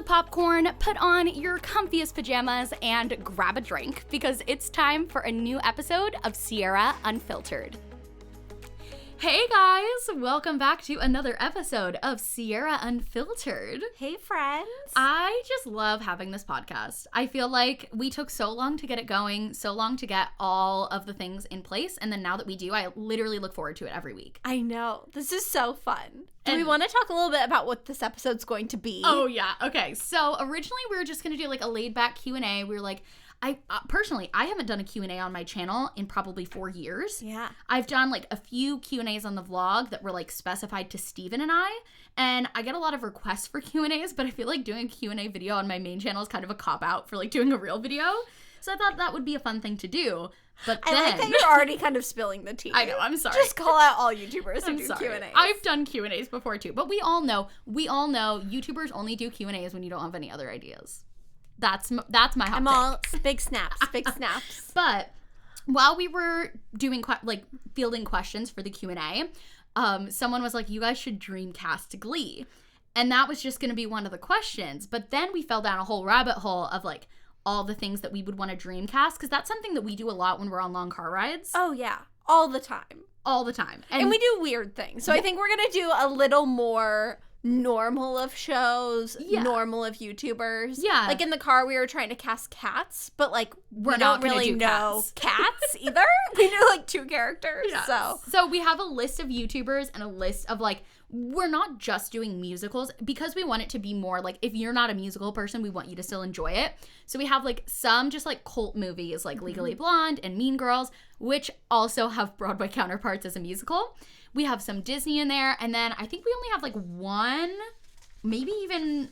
the popcorn, put on your comfiest pajamas, and grab a drink because it's time for a new episode of Sierra Unfiltered. Hey guys, welcome back to another episode of Sierra Unfiltered. Hey friends. I just love having this podcast. I feel like we took so long to get it going, so long to get all of the things in place, and then now that we do, I literally look forward to it every week. I know. This is so fun. Do we want to talk a little bit about what this episode's going to be? Oh yeah, okay. So originally we were just going to do like a laid back Q&A. We were like, I haven't done a Q&A on my channel in probably 4 years. Yeah. I've done like a few Q&As on the vlog that were like specified to Steven and I get a lot of requests for Q&As, but I feel like doing a Q&A video on my main channel is kind of a cop-out for like doing a real video. So I thought that would be a fun thing to do. But then, I like that you're already kind of spilling the tea. I know, I'm sorry. Just call out all YouTubers who do sorry. Q&As. I've done Q&As before too, but we all know YouTubers only do Q&As when you don't have any other ideas. That's my hot take. I'm all big snaps. But while we were doing fielding questions for the Q&A, someone was like, you guys should dreamcast Glee. And that was just going to be one of the questions. But then we fell down a whole rabbit hole of like all the things that we would want to dreamcast, because that's something that we do a lot when we're on long car rides. Oh, yeah. All the time. And we do weird things. So I think we're going to do a little more normal of shows, normal of YouTubers. Yeah. Like in the car, we were trying to cast cats, but like we not don't really do know cats either. We knew like 2 characters. Yeah. So we have a list of YouTubers and a list of like, we're not just doing musicals because we want it to be more like, if you're not a musical person, we want you to still enjoy it. So we have like some just like cult movies like Legally Blonde and Mean Girls, which also have Broadway counterparts as a musical. We have some Disney in there, and then I think we only have like one, maybe even,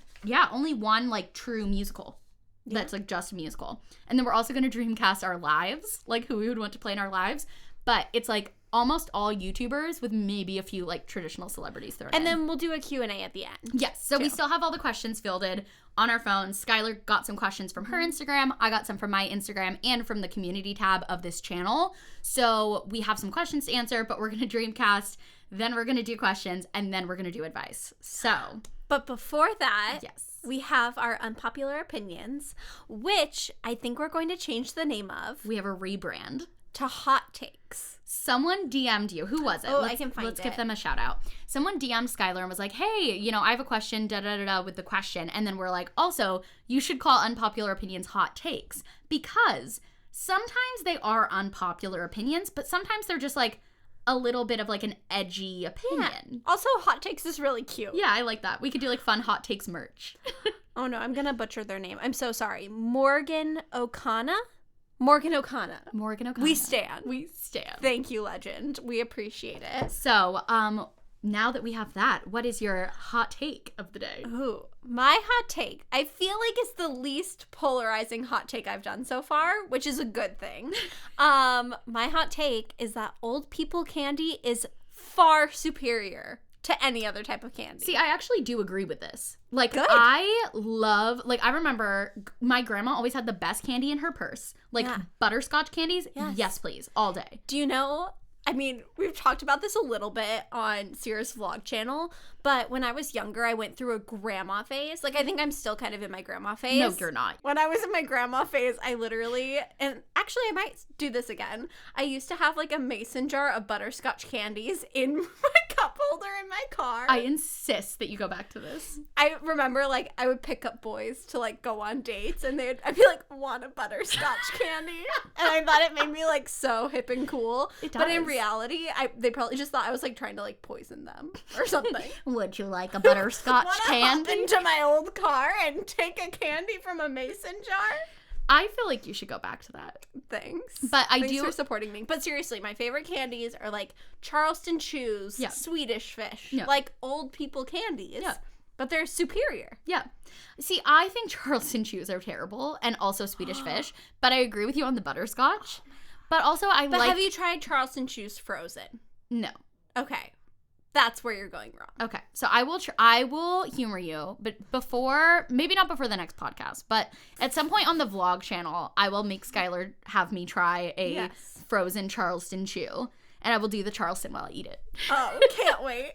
only one like true musical that's like just a musical. And then we're also going to dreamcast our lives, like who we would want to play in our lives. But it's like almost all YouTubers with maybe a few like traditional celebrities thrown in. And then we'll do a Q&A at the end. Yes. So we still have all the questions fielded on our phones. Skylar got some questions from her Instagram. I got some from my Instagram and from the community tab of this channel. So we have some questions to answer, but we're going to dreamcast, then we're going to do questions, and then we're going to do advice. So. But before that, yes, we have our unpopular opinions, which I think we're going to change the name of. We have a rebrand. To hot takes. Someone DM'd you. Who was it? I can find it. Let's give them a shout out. Someone DM'd Skylar and was like, hey, I have a question, with the question. And then we're like, also, you should call unpopular opinions hot takes, because sometimes they are unpopular opinions, but sometimes they're just like a little bit of like an edgy opinion. Yeah. Also, hot takes is really cute. Yeah, I like that. We could do like fun hot takes merch. Oh no, I'm going to butcher their name. I'm so sorry. Morgan O'Connor. We stand. Thank you, legend. We appreciate it. So, now that we have that, what is your hot take of the day? Ooh, my hot take, I feel like it's the least polarizing hot take I've done so far, which is a good thing. My hot take is that old people candy is far superior to any other type of candy. See, I actually do agree with this. Like, good. I remember my grandma always had the best candy in her purse. Like, butterscotch candies, yes please, all day. Do you know, I mean, we've talked about this a little bit on Sierra's vlog channel, but when I was younger, I went through a grandma phase. Like, I think I'm still kind of in my grandma phase. No, you're not. When I was in my grandma phase, I literally, and actually I might do this again, I used to have like a mason jar of butterscotch candies in my cup holder in my car. I insist that you go back to this. I remember like I would pick up boys to like go on dates, and I'd be like, want a butterscotch candy? And I thought it made me like so hip and cool. It does. But in reality, they probably just thought I was like trying to like poison them or something. Would you like a butterscotch candy? Hop into my old car and take a candy from a mason jar? I feel like you should go back to that. Thanks. But Thanks for supporting me. But seriously, my favorite candies are like Charleston Chews, Swedish Fish, like old people candies. Yeah. But they're superior. Yeah. See, I think Charleston Chews are terrible, and also Swedish Fish, but I agree with you on the butterscotch. But also But have you tried Charleston Chews frozen? No. Okay. That's where you're going wrong. Okay. So I will humor you, but maybe not before the next podcast, but at some point on the vlog channel, I will make Skylar have me try a frozen Charleston Chew, and I will do the Charleston while I eat it. Oh, can't wait.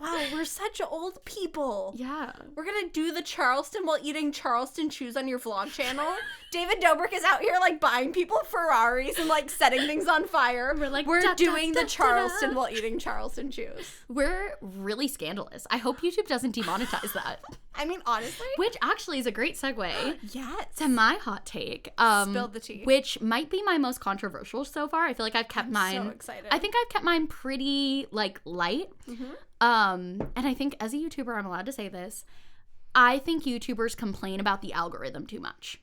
Wow, we're such old people. Yeah. We're going to do the Charleston while eating Charleston chews on your vlog channel. David Dobrik is out here, like, buying people Ferraris and, like, setting things on fire. We're like, we're da, doing da, the da, Charleston da. while eating Charleston chews. We're really scandalous. I hope YouTube doesn't demonetize that. I mean, honestly. Which actually is a great segue Yes. to my hot take. Spill the tea. Which might be my most controversial so far. I feel like I've kept mine. So excited. I think I've kept mine pretty, like, light. Mm-hmm. And I think as a YouTuber, I'm allowed to say this. I think YouTubers complain about the algorithm too much.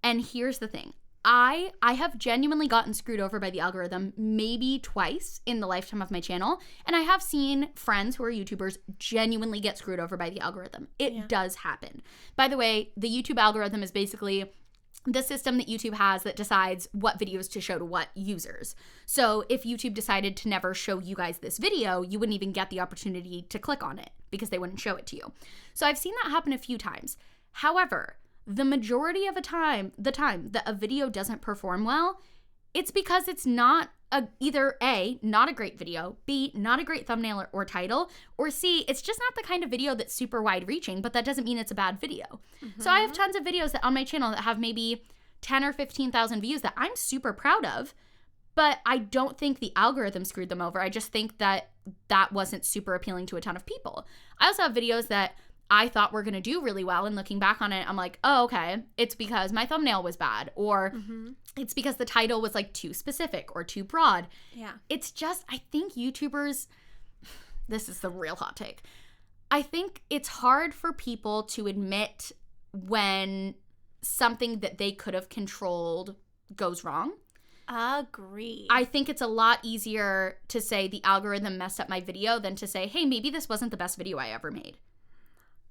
And here's the thing. I have genuinely gotten screwed over by the algorithm maybe twice in the lifetime of my channel. And I have seen friends who are YouTubers genuinely get screwed over by the algorithm. It does happen. By the way, the YouTube algorithm is basically the system that YouTube has that decides what videos to show to what users. So if YouTube decided to never show you guys this video, you wouldn't even get the opportunity to click on it because they wouldn't show it to you. So I've seen that happen a few times. However, the majority of the time that a video doesn't perform well, it's because it's not either A, not a great video, B, not a great thumbnail or title, or C, it's just not the kind of video that's super wide reaching, but that doesn't mean it's a bad video. Mm-hmm. So I have tons of videos that on my channel that have maybe 10 or 15,000 views that I'm super proud of, but I don't think the algorithm screwed them over. I just think that wasn't super appealing to a ton of people. I also have videos that I thought were going to do really well, and looking back on it, I'm like, oh, okay, it's because my thumbnail was bad, or it's because the title was like too specific or too broad. Yeah. It's just, I think YouTubers, this is the real hot take. I think it's hard for people to admit when something that they could have controlled goes wrong. Agree. I think it's a lot easier to say the algorithm messed up my video than to say, hey, maybe this wasn't the best video I ever made.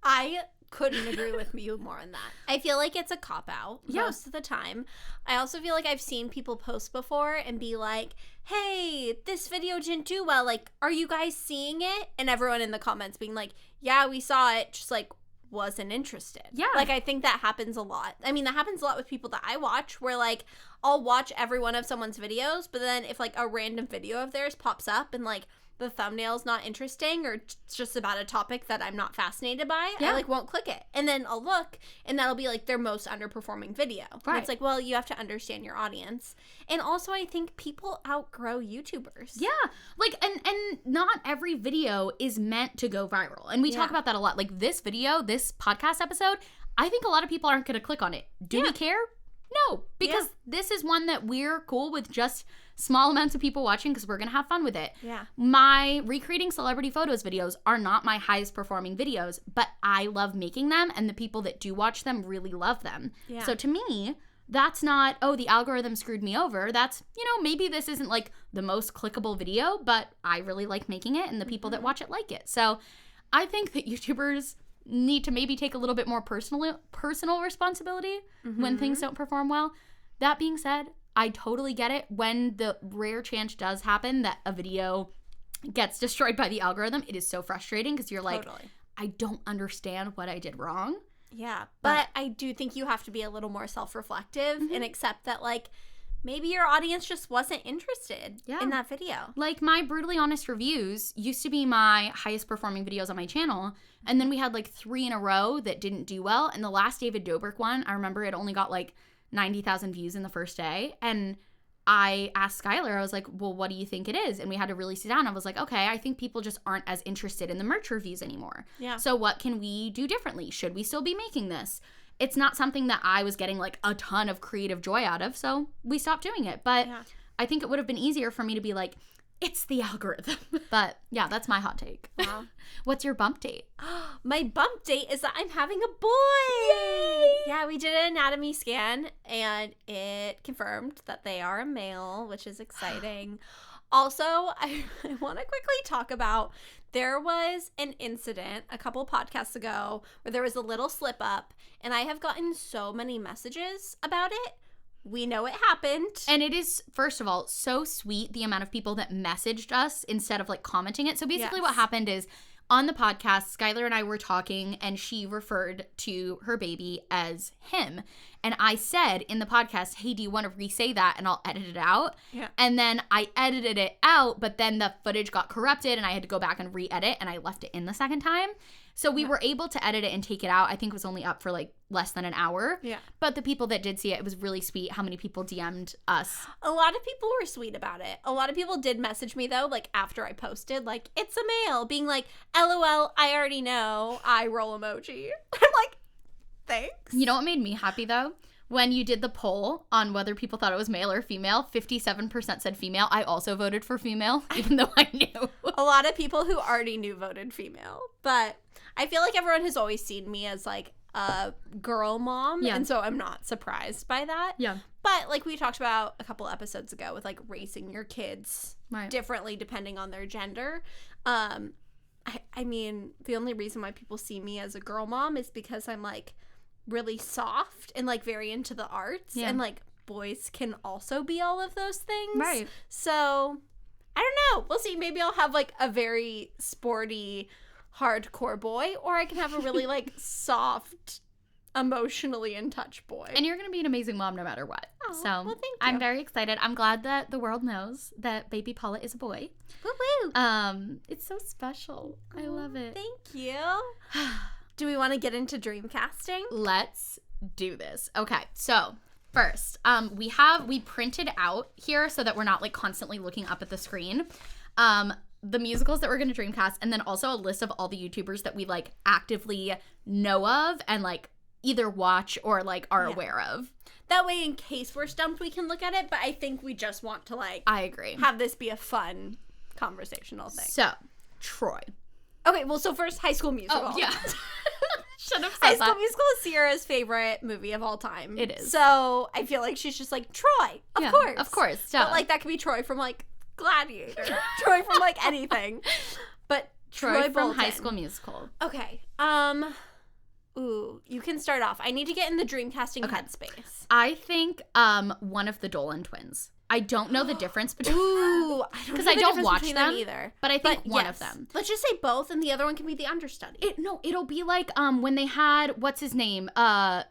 I couldn't agree with you more on that. I feel like it's a cop-out most of the time. I also feel like I've seen people post before and be like, hey, this video didn't do well. Like, are you guys seeing it? And everyone in the comments being like, yeah, we saw it, just like wasn't interested. Yeah. Like, I think that happens a lot. I mean, that happens a lot with people that I watch, where like I'll watch every one of someone's videos, but then if like a random video of theirs pops up and like the thumbnail's not interesting or it's just about a topic that I'm not fascinated by, I like won't click it. And then I'll look and that'll be like their most underperforming video. Right. And it's like, well, you have to understand your audience. And also I think people outgrow YouTubers. Yeah. Like, and not every video is meant to go viral. And we talk about that a lot. Like this video, this podcast episode, I think a lot of people aren't going to click on it. Do we care? No, because this is one that we're cool with just small amounts of people watching because we're going to have fun with it. Yeah. My recreating celebrity photos videos are not my highest performing videos, but I love making them and the people that do watch them really love them. Yeah. So to me, that's not, oh, the algorithm screwed me over. That's, maybe this isn't like the most clickable video, but I really like making it and the people that watch it like it. So I think that YouTubers need to maybe take a little bit more personal responsibility when things don't perform well. That being said, I totally get it. When the rare chance does happen that a video gets destroyed by the algorithm, it is so frustrating because you're like, I don't understand what I did wrong. Yeah, but I do think you have to be a little more self-reflective and accept that, like, maybe your audience just wasn't interested in that video. Like, my brutally honest reviews used to be my highest performing videos on my channel, and then we had like 3 in a row that didn't do well, and the last David Dobrik one, I remember it only got like 90,000 views in the first day, and I asked Skylar, I was like, well, what do you think it is? And we had to really sit down. I was like, okay, I think people just aren't as interested in the merch reviews anymore. Yeah. So what can we do differently? Should we still be making this? It's not something that I was getting like a ton of creative joy out of, so we stopped doing it. But I think it would have been easier for me to be like, it's the algorithm. But yeah, that's my hot take. Wow. What's your bump date? My bump date is that I'm having a boy. Yay! Yeah, we did an anatomy scan and it confirmed that they are a male, which is exciting. Also, I want to quickly talk about, there was an incident a couple podcasts ago where there was a little slip up, and I have gotten so many messages about it. We know it happened. And it is, first of all, so sweet the amount of people that messaged us instead of like commenting it. So basically what happened is on the podcast, Skylar and I were talking, and she referred to her baby as him. And I said in the podcast, hey, do you want to re-say that? And I'll edit it out. Yeah. And then I edited it out, but then the footage got corrupted, and I had to go back and re-edit, and I left it in the second time. So we were able to edit it and take it out. I think it was only up for like less than an hour. Yeah. But the people that did see it, it was really sweet how many people DM'd us. A lot of people were sweet about it. A lot of people did message me, though, like, after I posted, like, it's a male, being like, LOL, I already know, eye roll emoji. I'm like, thanks. You know what made me happy, though? When you did the poll on whether people thought it was male or female, 57% said female. I also voted for female, even though I knew. A lot of people who already knew voted female. But I feel like everyone has always seen me as, like, a girl mom. Yeah. And so I'm not surprised by that. Yeah. But, like, we talked about a couple episodes ago with, like, raising your kids Right. differently depending on their gender. I mean, the only reason why people see me as a girl mom is because I'm, like, really soft and, like, very into the arts. Yeah. And, like, boys can also be all of those things. Right. So, I don't know. We'll see. Maybe I'll have, like, a very sporty, hardcore boy, or I can have a really, like, soft, emotionally in touch boy. And you're going to be an amazing mom no matter what. Oh, So well, thank you. I'm very excited. I'm glad that the world knows that baby Paula is a boy. Woo-woo. It's so special. I love it. Thank you. Do we want to get into dream casting? Let's do this. Okay, so first, we printed out here so that we're not like constantly looking up at the screen. The musicals that we're going to dreamcast, and then also a list of all the YouTubers that we like actively know of and like either watch or like are aware of. That way, in case we're stumped, we can look at it. But I think we just want to like I agree. have this be a fun conversational thing. So, Troy. Okay, well, so first, High School Musical. Oh, yeah. Should have High said School that. Musical is Sierra's favorite movie of all time. It is. So I feel like she's just like, Troy, of course. Of course. But like that could be Troy from like Gladiator. Troy from like anything. But Troy from Bolton. High School Musical. Okay. Ooh, you can start off. I need to get in the dreamcasting headspace. I think one of the Dolan twins. I don't know the difference between Ooh, because I don't watch them either. but I think one yes. of them. Let's just say both, and the other one can be the understudy. It'll be like when they had what's his name a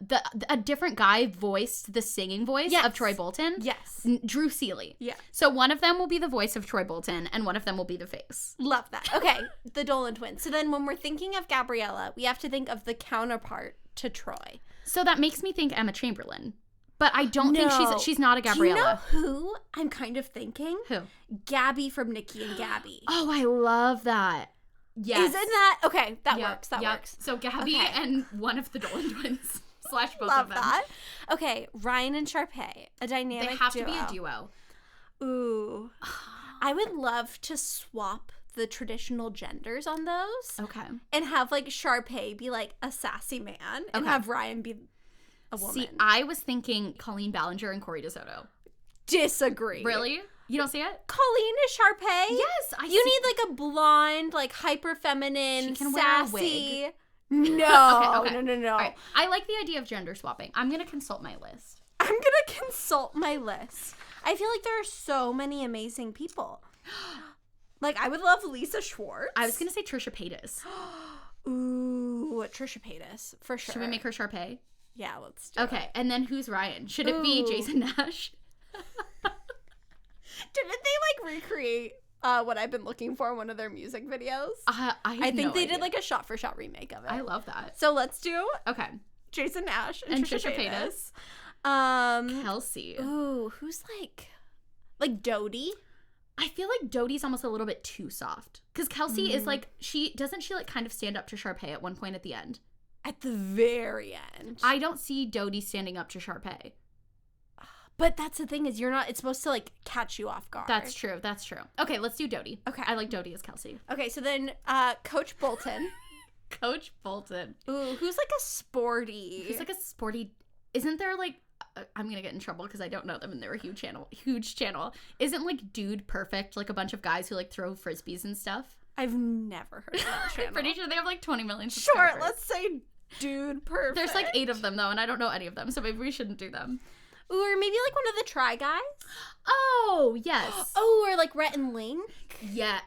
different guy voiced the singing voice of Troy Bolton. Yes, Drew Seeley. Yeah. So one of them will be the voice of Troy Bolton, and one of them will be the face. Love that. Okay, the Dolan twins. So then, when we're thinking of Gabriella, we have to think of the counterpart to Troy. So that makes me think Emma Chamberlain. But I don't think she's not a Gabriella. Do you know who I'm kind of thinking? Who? Gabby from Nikki and Gabby. Oh, I love that. Yes. Isn't that okay? That works. That works. So Gabby and one of the Dolan twins / both Love of them. that. Okay, Ryan and Sharpay, a dynamic They have duo. to be a duo. Ooh, I would love to swap the traditional genders on those. Okay. And have like Sharpay be like a sassy man, and have Ryan be a woman. See, I was thinking Colleen Ballinger and Corey DeSoto. Disagree. Really? You don't see it? Colleen is Sharpay. Yes, You need like a blonde, like hyper feminine, She can sassy. wear a wig. No, Okay. no. All right. I like the idea of gender swapping. I'm gonna consult my list. I'm gonna consult my list. I feel like there are so many amazing people. Like I would love Lisa Schwartz. I was gonna say Trisha Paytas. Ooh, Trisha Paytas for sure. Should we make her Sharpay? Yeah, let's do it. Okay, and then who's Ryan? Should it be Jason Nash? Didn't they like recreate what I've been looking for in one of their music videos? I think they did like a shot for shot remake of it. I love that. So let's do Okay. Jason Nash And Trisha Paytas. Paytas. Kelsey. Ooh, who's like Dodie? I feel like Dodie's almost a little bit too soft. Because Kelsey is like, doesn't she like kind of stand up to Sharpay at one point at the end? At the very end. I don't see Dodie standing up to Sharpay. But that's the thing is it's supposed to like catch you off guard. That's true. Okay, let's do Dodie. Okay. I like Dodie as Kelsey. Okay, so then Coach Bolton. Coach Bolton. Ooh, who's like a sporty. He's like a sporty, isn't there like, I'm gonna get in trouble because I don't know them and they're a huge channel. Isn't like Dude Perfect like a bunch of guys who like throw frisbees and stuff? I've never heard of that channel. I'm pretty sure they have like 20 million subscribers. Sure, let's say Dude Perfect. There's like 8 of them though, and I don't know any of them, so maybe we shouldn't do them. Ooh, or maybe like one of the Try Guys. Oh, yes. Oh, or like Rhett and Link. Yeah.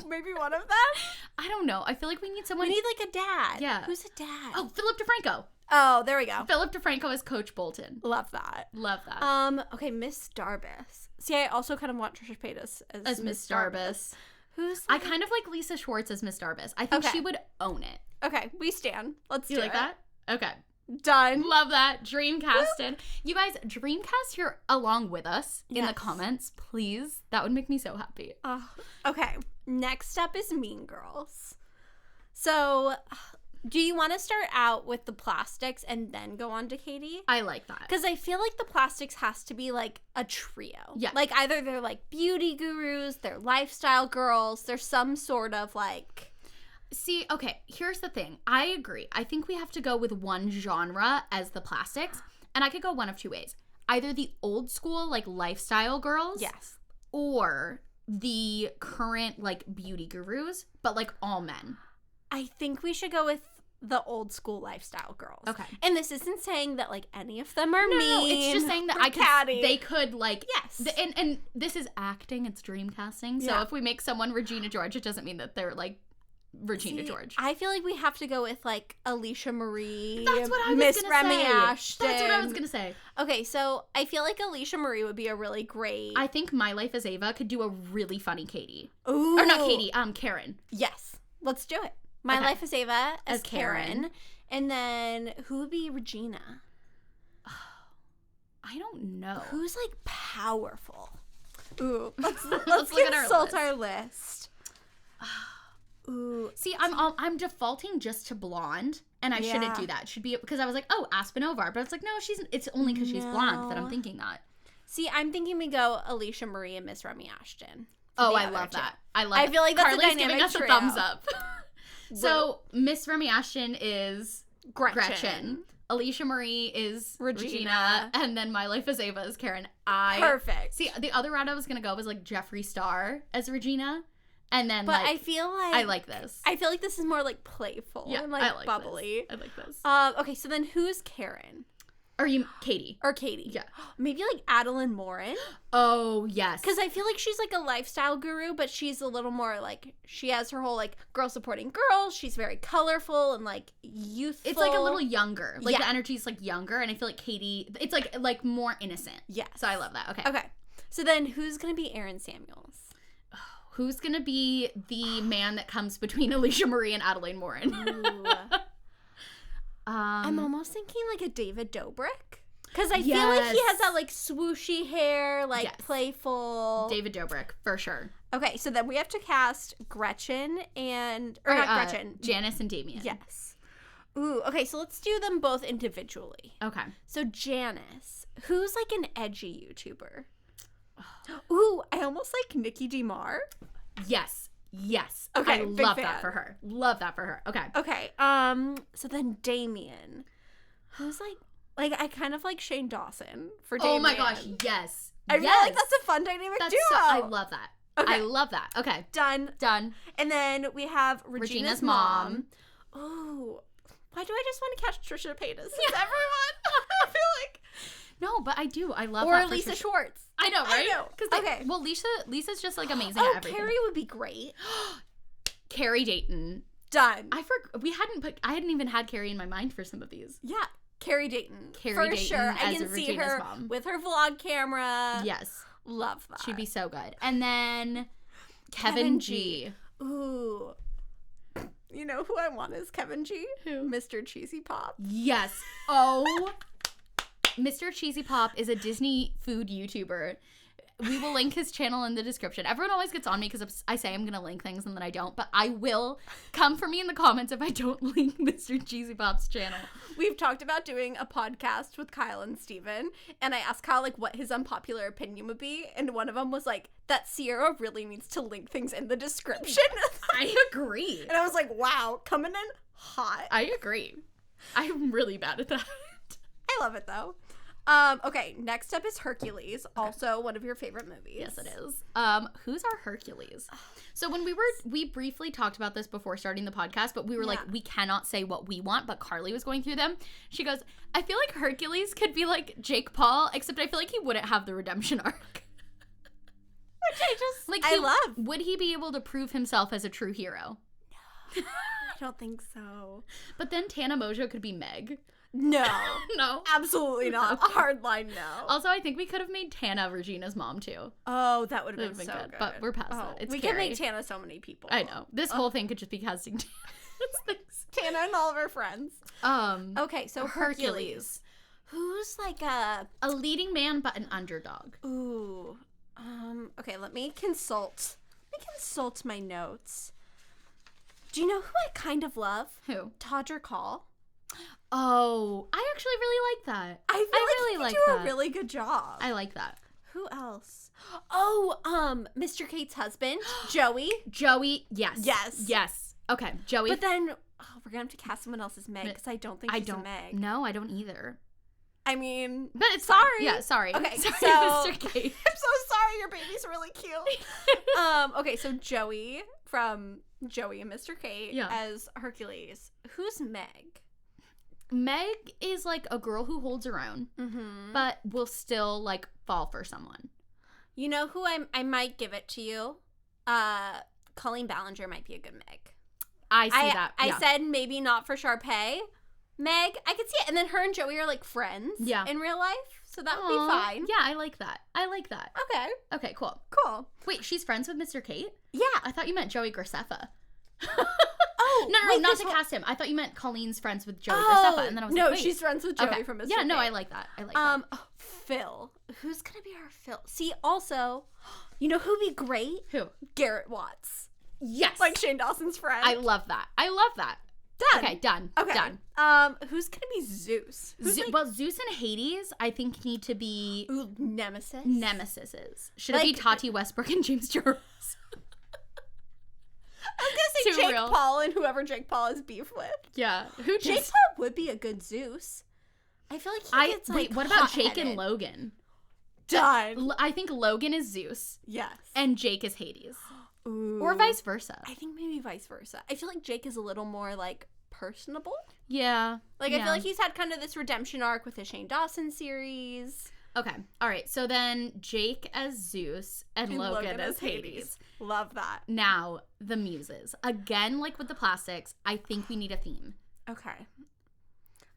Maybe one of them? I don't know. I feel like we need someone. We need like a dad. Yeah. Who's a dad? Oh, Philip DeFranco. Oh, there we go. Philip DeFranco as Coach Bolton. Love that. Love that. Okay, Miss Darbus. See, I also kind of want Trisha Paytas as Miss Darbus. Who's I kind of like Lisa Schwartz as Miss Darbus. I think Okay. she would own it. Okay, we stand. Let's You do like it. that? Okay. Done. Love that. Dreamcasted. You guys, Dreamcast here along with us in the Yes. comments, please. That would make me so happy. Okay, next up is Mean Girls. So, do you want to start out with the plastics and then go on to Katie? I like that. Because I feel like the plastics has to be like a trio. Yeah. Like either they're like beauty gurus, they're lifestyle girls, they're some sort of like... See, okay, here's the thing. I agree. I think we have to go with one genre as the plastics. And I could go one of two ways. Either the old school, like, lifestyle girls. Yes. Or the current, like, beauty gurus, but, like, all men. I think we should go with the old school lifestyle girls. Okay. And this isn't saying that like any of them are No, mean. it's just saying that or I could, catty. they could, like... Yes. And this is acting, it's dreamcasting. So Yeah. if we make someone Regina George, it doesn't mean that they're, like, Regina See, George. I feel like we have to go with like Alicia Marie. That's what I was Miss gonna Remy say. Ashton. That's what I was gonna say. Okay, so I feel like Alicia Marie would be a really great. I think My Life as Ava could do a really funny Katie. Ooh. Or not Katie, Karen. Yes, let's do it. My Okay. Life as Ava as As Karen. Karen. And then who would be Regina? I don't know. Who's like powerful? Ooh, let's look at our consult list. our list. Ooh, See, I'm defaulting just to blonde, and I shouldn't Yeah. do that. It should be because I was like, oh, Aspen Ovar, but it's like, no, it's only because she's blonde that I'm No. thinking that. see, I'm thinking we go Alicia Marie and Miss Remy Ashton. Oh, the I other love two. that. I love. I feel like that's a Carly's dynamic giving us trio. a thumbs up. So Miss Remy Ashton is Gretchen. Gretchen. Alicia Marie is Regina. Regina, and then My Life as Ava is Karen. Perfect. See, the other route I was gonna go was like Jeffree Star as Regina, and then But like, I feel like I like this. I feel like this is more like playful Yeah, and like, I like bubbly. This. I like this. Okay, so then who's Karen Are you Katie? or Katie? Yeah. Maybe like Adeline Morin, Oh yes. because I feel like she's like a lifestyle guru, but she's a little more like she has her whole like girl supporting girls. She's very colorful and like youthful. it's like a little younger. Like Yeah. the energy's like younger, and I feel like Katie. It's like more innocent. Yes. So I love that. Okay. Okay, so then who's gonna be Aaron Samuels? Who's gonna be the man that comes between Alicia Marie and Adeline Morin? Ooh. I'm almost thinking like a David Dobrik. Because I feel like he Yes. has that like swooshy hair, like Yes. playful. David Dobrik for sure. Okay, so then we have to cast Gretchen and or not Gretchen. Janice and Damien. Yes. Ooh, okay, so let's do them both individually. Okay. So Janice, who's like an edgy YouTuber. Ooh, I almost like Nikki DeMar. Yes. Yes. Okay, I big love fan. that for her. Love that for her. Okay. Okay, so then Damien, who's like I kind of like Shane Dawson for Damien. Oh my gosh. Yes. I feel like that's a fun dynamic That's duo. I love that. Okay. I love that. Okay. Done. Done. And then we have Regina's mom. mom. Ooh. Why do I just want to catch Trisha Paytas? Is everyone? I feel like. No, but I do. I love Or that. for Lisa Trisha. Schwartz. I know, right? know. Okay. Well, Lisa's just like amazing Oh, at everything. Carrie would be great. Carrie Dayton. Done. I hadn't even had Carrie in my mind for some of these. Yeah. Carrie Dayton. Carrie for Dayton sure. I as can see Regina's her mom. with her vlog camera. Yes. Love that. She'd be so good. And then Kevin G. Ooh. You know who I want is Kevin G? Who? Mr. Cheesy Pop. Yes. Oh. Mr. Cheesy Pop is a Disney food YouTuber. We will link his channel in the description. Everyone always gets on me because I say I'm going to link things and then I don't. But I will. Come for me in the comments if I don't link Mr. Cheesy Pop's channel. We've talked about doing a podcast with Kyle and Steven, and I asked Kyle like what his unpopular opinion would be, and one of them was like that Sierra really needs to link things in the description. I agree. And I was like, wow, coming in hot. I agree. I'm really bad at that. I love it though. Okay, next up is Hercules, also one of your favorite movies. Yes, it is. Who's our Hercules? So when we briefly talked about this before starting the podcast, but we were like, we cannot say what we want, but Carly was going through them. She goes, I feel like Hercules could be like Jake Paul, except I feel like he wouldn't have the redemption arc. Which Like, I love. Would he be able to prove himself as a true hero? I don't think so. But then Tana Mojo could be Meg. No. No. Absolutely not. A hard line no. Also, I think we could have made Tana Regina's mom, too. Oh, that would have been so good. But we're past that. It's we scary. can make Tana so many people. I know. This whole thing could just be casting things. Tana and all of her friends. Okay, so Hercules. Who's like a leading man, but an underdog. Ooh. Okay, let me consult my notes. Do you know who I kind of love? Who? Todrick Hall. Oh, I actually really like that. I really like that. a really good job. I like that. Who else? Oh, Mr. Kate's husband, Joey. Joey, yes. Yes. Yes. Okay, Joey. But then we're gonna have to cast someone else as Meg because I don't think she's a Meg. No, I don't either. I mean, but it's sorry. Yeah, sorry. Okay, sorry, so Mr. Kate. I'm so sorry. Your baby's really cute. Okay, so Joey from Joey and Mr. Kate as Hercules. Who's Meg? Meg is like a girl who holds her own, but will still like fall for someone. You know who I might give it to you? Colleen Ballinger might be a good Meg. I see that. I said maybe not for Sharpay. Meg, I could see it. And then her and Joey are like friends in real life. So that would be fine. Yeah, I like that. Okay. Okay, cool. Cool. Wait, she's friends with Mr. Kate? Yeah. I thought you meant Joey Graceffa. Oh. No, not to cast him. I thought you meant Colleen's friends with Joey Graceffa. And then I was like, wait. She's friends with Joey from Mr. Kate. Yeah, no, I like that. That. Phil. Who's going to be our Phil? See, also, you know who'd be great? Who? Garrett Watts. Yes. Like Shane Dawson's friend. I love that. Done. Okay, done. Okay. Done. Who's gonna be Zeus? Well, Zeus and Hades, I think, need to be Nemesis. Nemesises. Should it be Tati Westbrook and James Charles? I was gonna say Jake Paul and whoever Jake Paul has beef with. Yeah. Jake Paul would be a good Zeus. I feel like he gets like what about Jake and Logan? Done. I think Logan is Zeus. Yes. And Jake is Hades. Ooh. Or vice versa. I think maybe vice versa. I feel like Jake is a little more like personable. Yeah. I feel like he's had kind of this redemption arc with the Shane Dawson series. Okay. All right. So then Jake as Zeus and Logan as Hades. Love that. Now, the muses. Again, like with the plastics, I think we need a theme. Okay.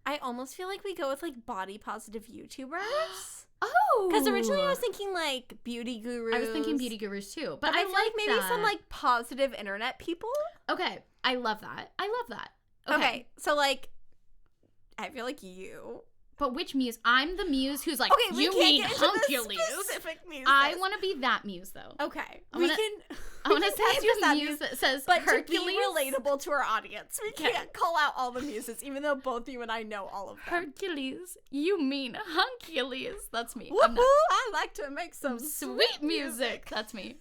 I almost feel like we go with like body positive YouTubers. Oh, because originally I was thinking like beauty gurus. I was thinking beauty gurus too, but I like maybe some like positive internet people. Okay, I love that. Okay, so like, I feel like you. But which muse? I'm the muse who's like, okay, you need Hercules. Specific muses. I want to be that muse though. Okay, I want to say the muse that says but Hercules. To be relatable to our audience, we can't call out all the muses, even though both you and I know all of them. Hercules, you mean Huncules? That's me. Woohoo! I like to make some sweet music. That's me.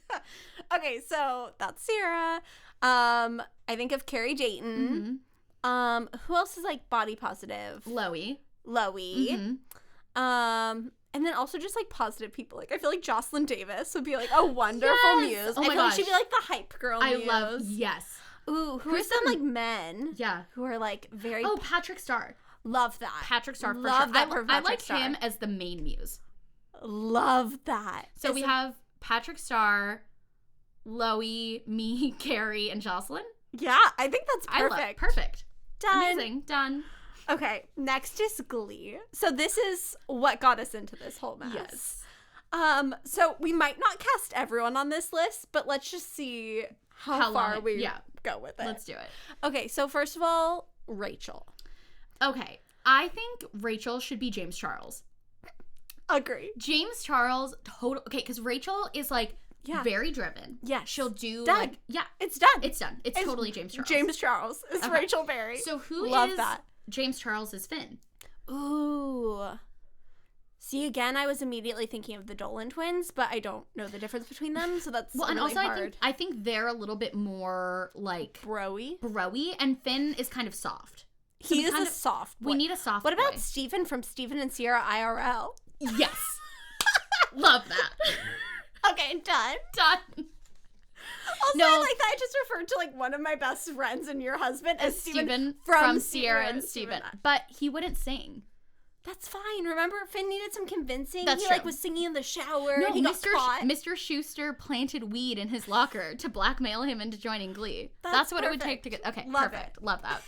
Okay, so that's Sierra. I think of Carrie Dayton. Who else is like body positive? Loey. And then also just like positive people. Like I feel like Jocelyn Davis would be like a wonderful muse. Oh I feel gosh. like she'd be like the hype girl muse. Yes. Ooh, who are some like men? Yeah. Who are like very. Oh, Patrick Star. Love that. Patrick Star for Love sure. That for I like Star. him as the main muse. Love that. So we have Patrick Star, Loey, me, Carrie, and Jocelyn. Yeah, I think that's perfect. Perfect. Done. Amazing. Done. Okay, next is Glee. So this is what got us into this whole mess. Yes. So we might not cast everyone on this list, but let's just see how far we go with it. Let's do it. Okay, so first of all, Rachel. Okay, I think Rachel should be James Charles. Agree. James Charles, okay, because Rachel is like very driven. Yeah, she'll do done. like it's done. It's done. It's totally James Charles. James Charles is Rachel Berry. So who Love is that. James Charles is Finn? Ooh. See, again, I was immediately thinking of the Dolan twins, but I don't know the difference between them, so that's and really also hard. I think they're a little bit more like broy, and Finn is kind of soft. So he is a soft boy. We need a soft What about boy. Steven from Steven and Sierra IRL? Yes. Love that. Okay, done. Also, No. I like that I just referred to like one of my best friends and your husband as Steven from Sierra and Steven. But he wouldn't sing. That's fine. Remember, Finn needed some convincing. That's he true. like was singing in the shower. No, and he got caught. Mr. Schuster planted weed in his locker to blackmail him into joining Glee. That's what perfect. it would take to get. Okay, Love perfect. it. Love that.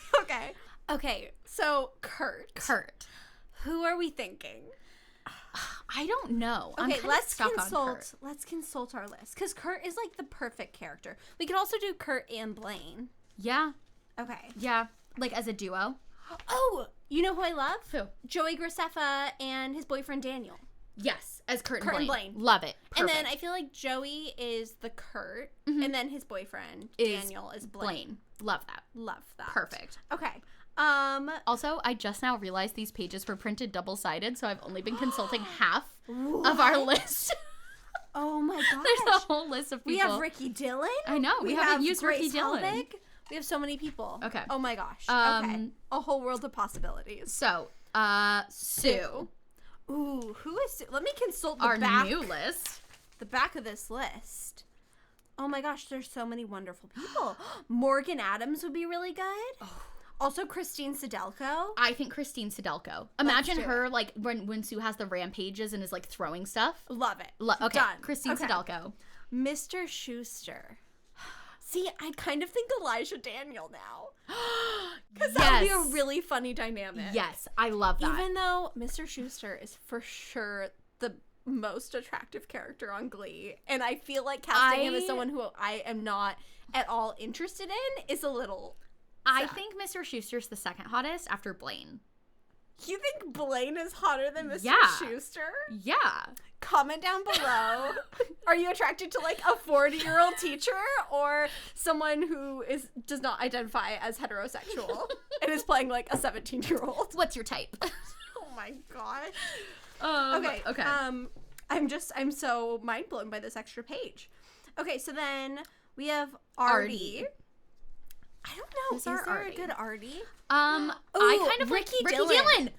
Okay. So Kurt. Who are we thinking? I don't know. Okay, let's consult. Let's consult our list because Kurt is like the perfect character. We could also do Kurt and Blaine. Yeah. Okay. Yeah. Like as a duo. Oh, you know who I love? Who? Joey Graceffa and his boyfriend Daniel. Yes, as Kurt And and Blaine. Love it. Perfect. And then I feel like Joey is the Kurt, and then his boyfriend Daniel is Blaine. Love that. Love that. Perfect. Okay. Also, I just now realized these pages were printed double-sided, so I've only been consulting half of our list. Oh my gosh. There's a whole list of people. We have Ricky Dillon. I know. We haven't used Grace Ricky Dillon. Helbig. We have so many people. Okay. Oh my gosh. Okay. A whole world of possibilities. So, Sue. Ooh, who is Sue? Let me consult the Our back. new list. The back of this list. Oh my gosh, there's so many wonderful people. Morgan Adams would be really good. Oh. Also, Christine Sidelko. I think Christine Sidelko. Imagine do her like when Sue has the rampages and is like throwing stuff. Love it. Okay, Done. Christine Sidelko. Mr. Schuster. See, I kind of think Elijah Daniel now. Because that would be a really funny dynamic. Yes, I love that. Even though Mr. Schuster is for sure the most attractive character on Glee. And I feel like casting him as someone who I am not at all interested in is a little I think Mr. Schuster's the second hottest after Blaine. You think Blaine is hotter than Mr. Schuster? Yeah. Comment down below. Are you attracted to like a 40-year-old teacher or someone who does not identify as heterosexual and is playing like a 17-year-old? What's your type? Oh my gosh. Okay. I'm so mind blown by this extra page. Okay, so then we have Artie. I don't know. Is there a good Artie? I kind of Ricky like Dillon. Ricky Dillon.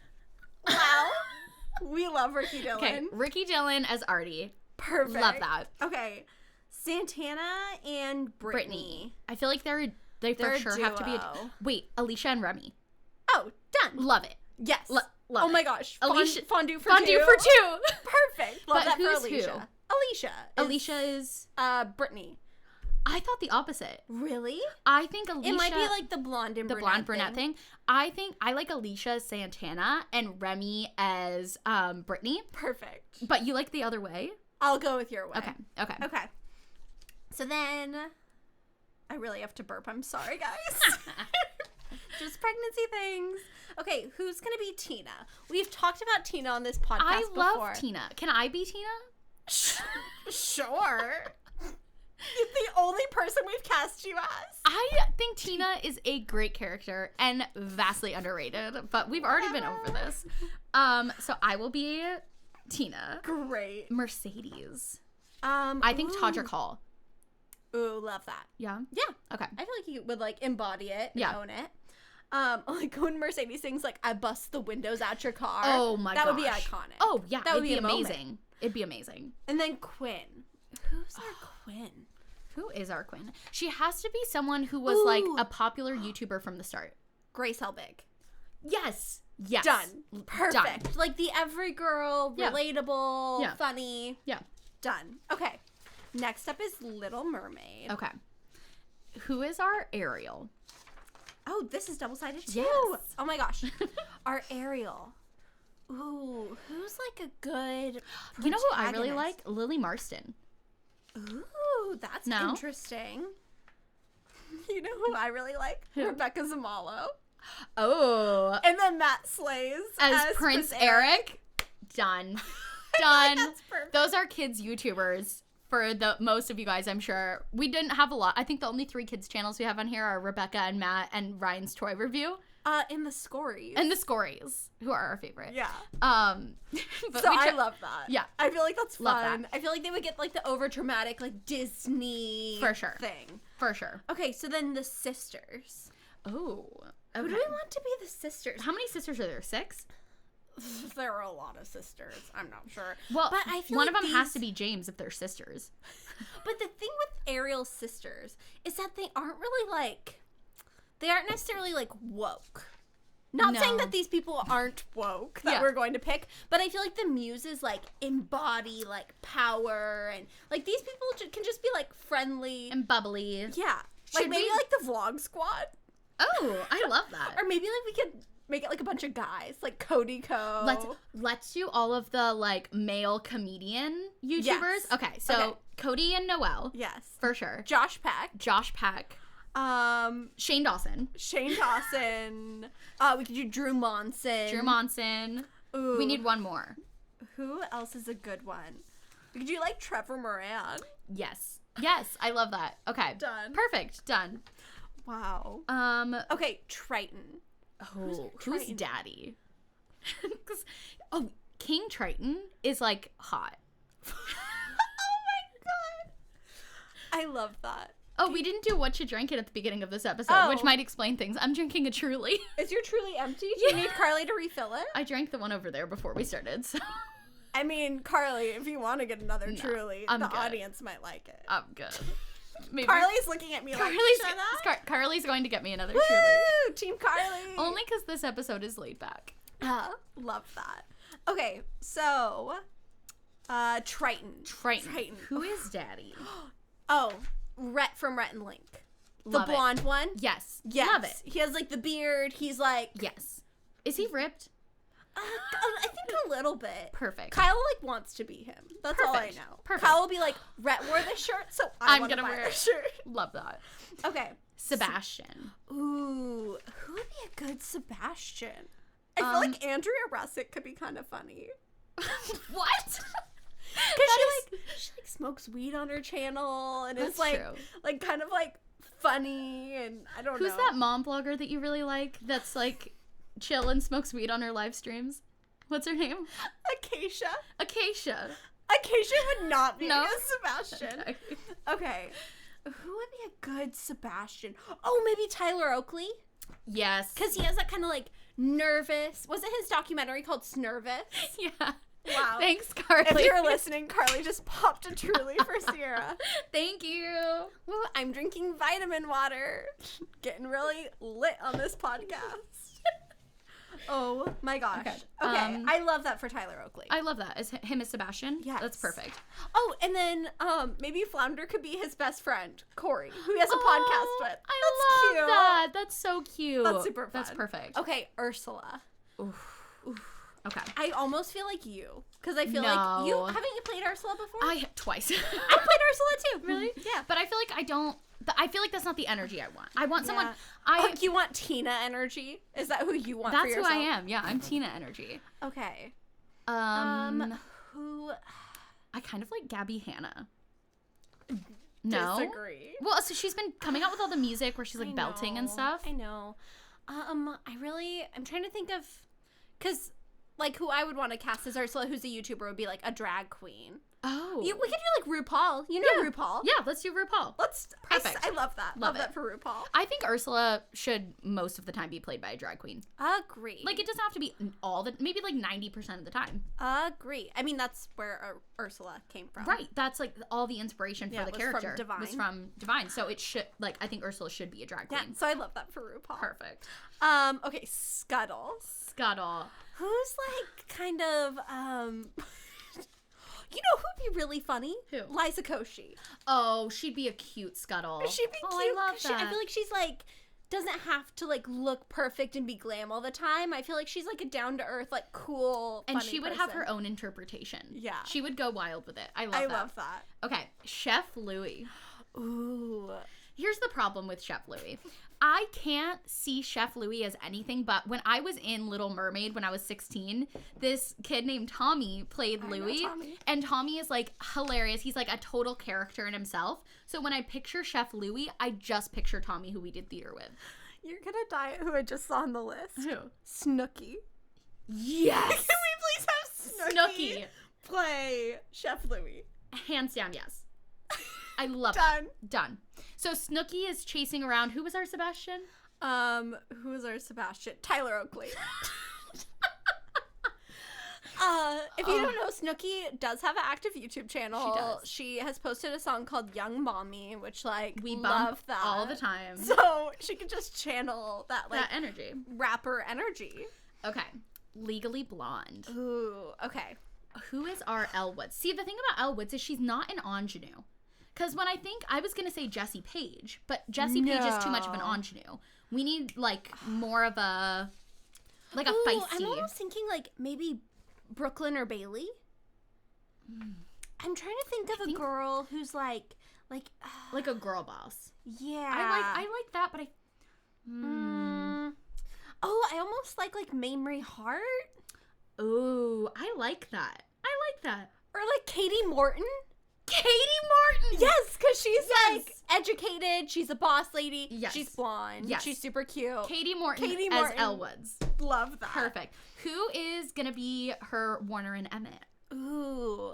Wow. We love Ricky Dillon. Okay, Ricky Dillon as Artie. Perfect. Love that. Okay. Santana and Brittany. I feel like they for sure have to be wait, Alicia and Remy. Oh, done. Love it. Yes. Love oh it. my gosh. Alicia, fondue for fondue two. for two. Perfect. Love but that who's for Alicia. Who? Alicia is Brittany. I thought the opposite. Really? I think Alicia. It might be like the blonde and brunette thing. I think I like Alicia as Santana and Remy as Brittany. Perfect. But you like the other way? I'll go with your way. Okay. So then, I really have to burp. I'm sorry, guys. Just pregnancy things. Okay, who's gonna be Tina? We've talked about Tina on this podcast before. I love Tina. Can I be Tina? Sure. You're the only person we've cast you as. I think Tina is a great character and vastly underrated, but we've already been over this. So I will be Tina. Great. Mercedes. I think Todrick Hall. Ooh, love that. Yeah? Yeah. Okay. I feel like you would like embody it and own it. Like when Mercedes sings like I bust the windows out your car. Oh my gosh. That would be iconic. Oh yeah, that would be amazing. Moment. It'd be amazing. And then Quinn. Who's our Quinn? Who is our Quinn? She has to be someone who was like a popular YouTuber from the start. Grace Helbig. Yes. Done. Perfect. Done. Like the every girl, relatable, funny. Yeah. Done. Okay. Next up is Little Mermaid. Okay. Who is our Ariel? Oh, this is double-sided too. Yes. Oh my gosh. Our Ariel. Ooh, who's like a good You know who I really like? Lily Marston. Ooh, that's interesting. You know who I really like? Who? Rebecca Zamalo. Oh. And then Matt Slays as Prince Eric. Done. Done. That's perfect. Those are kids YouTubers for the most of you guys, I'm sure. We didn't have a lot. I think the only 3 kids channels we have on here are Rebecca and Matt and Ryan's Toy Review. And the Scories. And the Scories, who are our favorite. Yeah. But so I love that. Yeah. I feel like that's Love fun. that. I feel like they would get like the over dramatic like Disney For sure. thing. For sure. Okay, so then the sisters. Oh. Okay. Who do we want to be the sisters? How many sisters are there? 6? There are a lot of sisters. I'm not sure. Well, but I feel one like of them has to be James if they're sisters. But the thing with Ariel's sisters is that they aren't really like, they aren't necessarily like woke. Not No. saying that these people aren't woke that Yeah. we're going to pick, but I feel like the muses like embody like power and like these people can just be like friendly. And bubbly. Yeah. Like Should maybe we- like the vlog squad. Oh, I love that. Or maybe like we could make it like a bunch of guys, like Cody Co. Let's do all of the like male comedian YouTubers. Yes. Okay, so Okay. Cody and Noel Yes. for sure. Josh Peck. Josh Peck, Shane Dawson, Shane Dawson. We could do Drew Monson. Drew Monson. Ooh. We need one more. Who else is a good one? We could do like Trevor Moran. Yes, I love that. Okay, Done. Perfect, done. Wow. Okay, Triton. Who's Triton? daddy? 'Cause- King Triton is like hot. Oh my god. I love that. Oh, we didn't do what you drank it at the beginning of this episode, Oh. which might explain things. I'm drinking a Truly. Is your Truly empty? Do you need Carly to refill it? I drank the one over there before we started, so I mean, Carly, if you want to get another Truly, I'm the good. audience might like it. I'm good. Maybe Carly's looking at me like, shut up. Carly's going to get me another Woo! Truly. Team Carly. Only because this episode is laid back. Love that. Okay, so, Triton. Triton. Who is daddy? Oh, Rhett from Rhett and Link. The Love it. blonde one? Yes. Yes. Love it. He has like the beard. He's like, Yes. Is he ripped? I think a little bit. Perfect. Kyle like wants to be him. That's all I Perfect. know. Perfect. Kyle will be like, Rhett wore this shirt, so I'm want to gonna buy wear this it. shirt. Love that. Okay. Sebastian. Ooh, who would be a good Sebastian? I feel like Andrea Russick could be kind of funny. What? Because she like smokes weed on her channel and That's is like true. like kind of like funny and I don't know. Who's that mom blogger that you really like that's like chill and smokes weed on her live streams? What's her name? Acacia. Acacia. Acacia would not be No? a good Sebastian. Okay. Okay. Who would be a good Sebastian? Oh, maybe Tyler Oakley? Yes. Because he has that kind of like nervous. Was it his documentary called Snervous? Yeah. Wow. Thanks, Carly. If you're listening, Carly just popped a Truly for Sierra. Thank you. Ooh, I'm drinking vitamin water. Getting really lit on this podcast. Oh my gosh. Okay. Okay. I love that for Tyler Oakley. I love that. Is him as Sebastian? Yes. That's perfect. Oh, and then maybe Flounder could be his best friend, Corey, who he has a podcast with. I love that. That's so cute. That's super fun. That's perfect. Okay, Ursula. Oof. Okay. I almost feel like you. Because I feel No. like you. Haven't you played Ursula before? Twice. I played Ursula too. Really? Yeah. But I feel like I don't. I feel like that's not the energy I want. I want someone. Oh, you want Tina energy? Is that who you want for That's who yourself? I am. Yeah, I'm Tina energy. Okay. Who? I kind of like Gabby Hanna. No. Disagree. Well, so she's been coming out with all the music where she's like belting and stuff. I know. I'm trying to think of, because like who I would want to cast as Ursula, who's a YouTuber, would be like a drag queen. Oh. We could do like RuPaul. You know RuPaul. Yeah, let's do RuPaul. Perfect. I love that. Love that for RuPaul. I think Ursula should most of the time be played by a drag queen. Agree. Like, it doesn't have to be maybe like 90% of the time. Agree. I mean, that's where Ursula came from. Right. That's like all the inspiration for the character. Divine. Was from Divine. So it should, like, I think Ursula should be a drag queen. Yeah, so I love that for RuPaul. Perfect. Okay, Scuttle. Scuttle. Who's like kind of, you know who'd be really funny? Who? Liza Koshy. Oh, she'd be a cute Scuttle. She'd be cute. I love 'cause that. I feel like she's like, doesn't have to like look perfect and be glam all the time. I feel like she's like a down to earth, like cool, and funny she would have person. her own interpretation. Yeah. She would go wild with it. I love that. Okay, Chef Louis. Ooh. Here's the problem with Chef Louis. I can't see Chef Louis as anything but when I was in Little Mermaid when I was 16, this kid named Tommy played Louis. And Tommy is like hilarious. He's like a total character in himself. So when I picture Chef Louis, I just picture Tommy, who we did theater with. You're gonna die at who I just saw on the list. Who? Snooki. Yes! Can we please have Snooki play Chef Louis? Hands down, yes. I love Done. it. Done. So Snooki is chasing around. Who was our Sebastian? Who was our Sebastian? Tyler Oakley. If you don't know, Snooki does have an active YouTube channel. She does. She has posted a song called Young Mommy, which, like, We love bump that. all the time. So she can just channel that, like, that energy. rapper energy. Okay. Legally Blonde. Ooh, okay. Who is our Elle Woods? See, the thing about Elle Woods is she's not an ingenue. Because when I was going to say Jessie Page, but Jessie Page is too much of an ingenue. We need, like, more of a, like, a feisty. I'm almost thinking, like, maybe Brooklyn or Bailey. I'm trying to think of a girl who's, like a girl boss. yeah. I like that, but Oh, I almost like Mamrie Hart. Oh, I like that. Or, like, Katie Morton. Katie Morton! Yes, because she's, like, educated. She's a boss lady. Yes. She's blonde. Yes. She's super cute. Katie Morton as Elle Woods. Love that. Perfect. Who is going to be her Warner and Emmett? Ooh.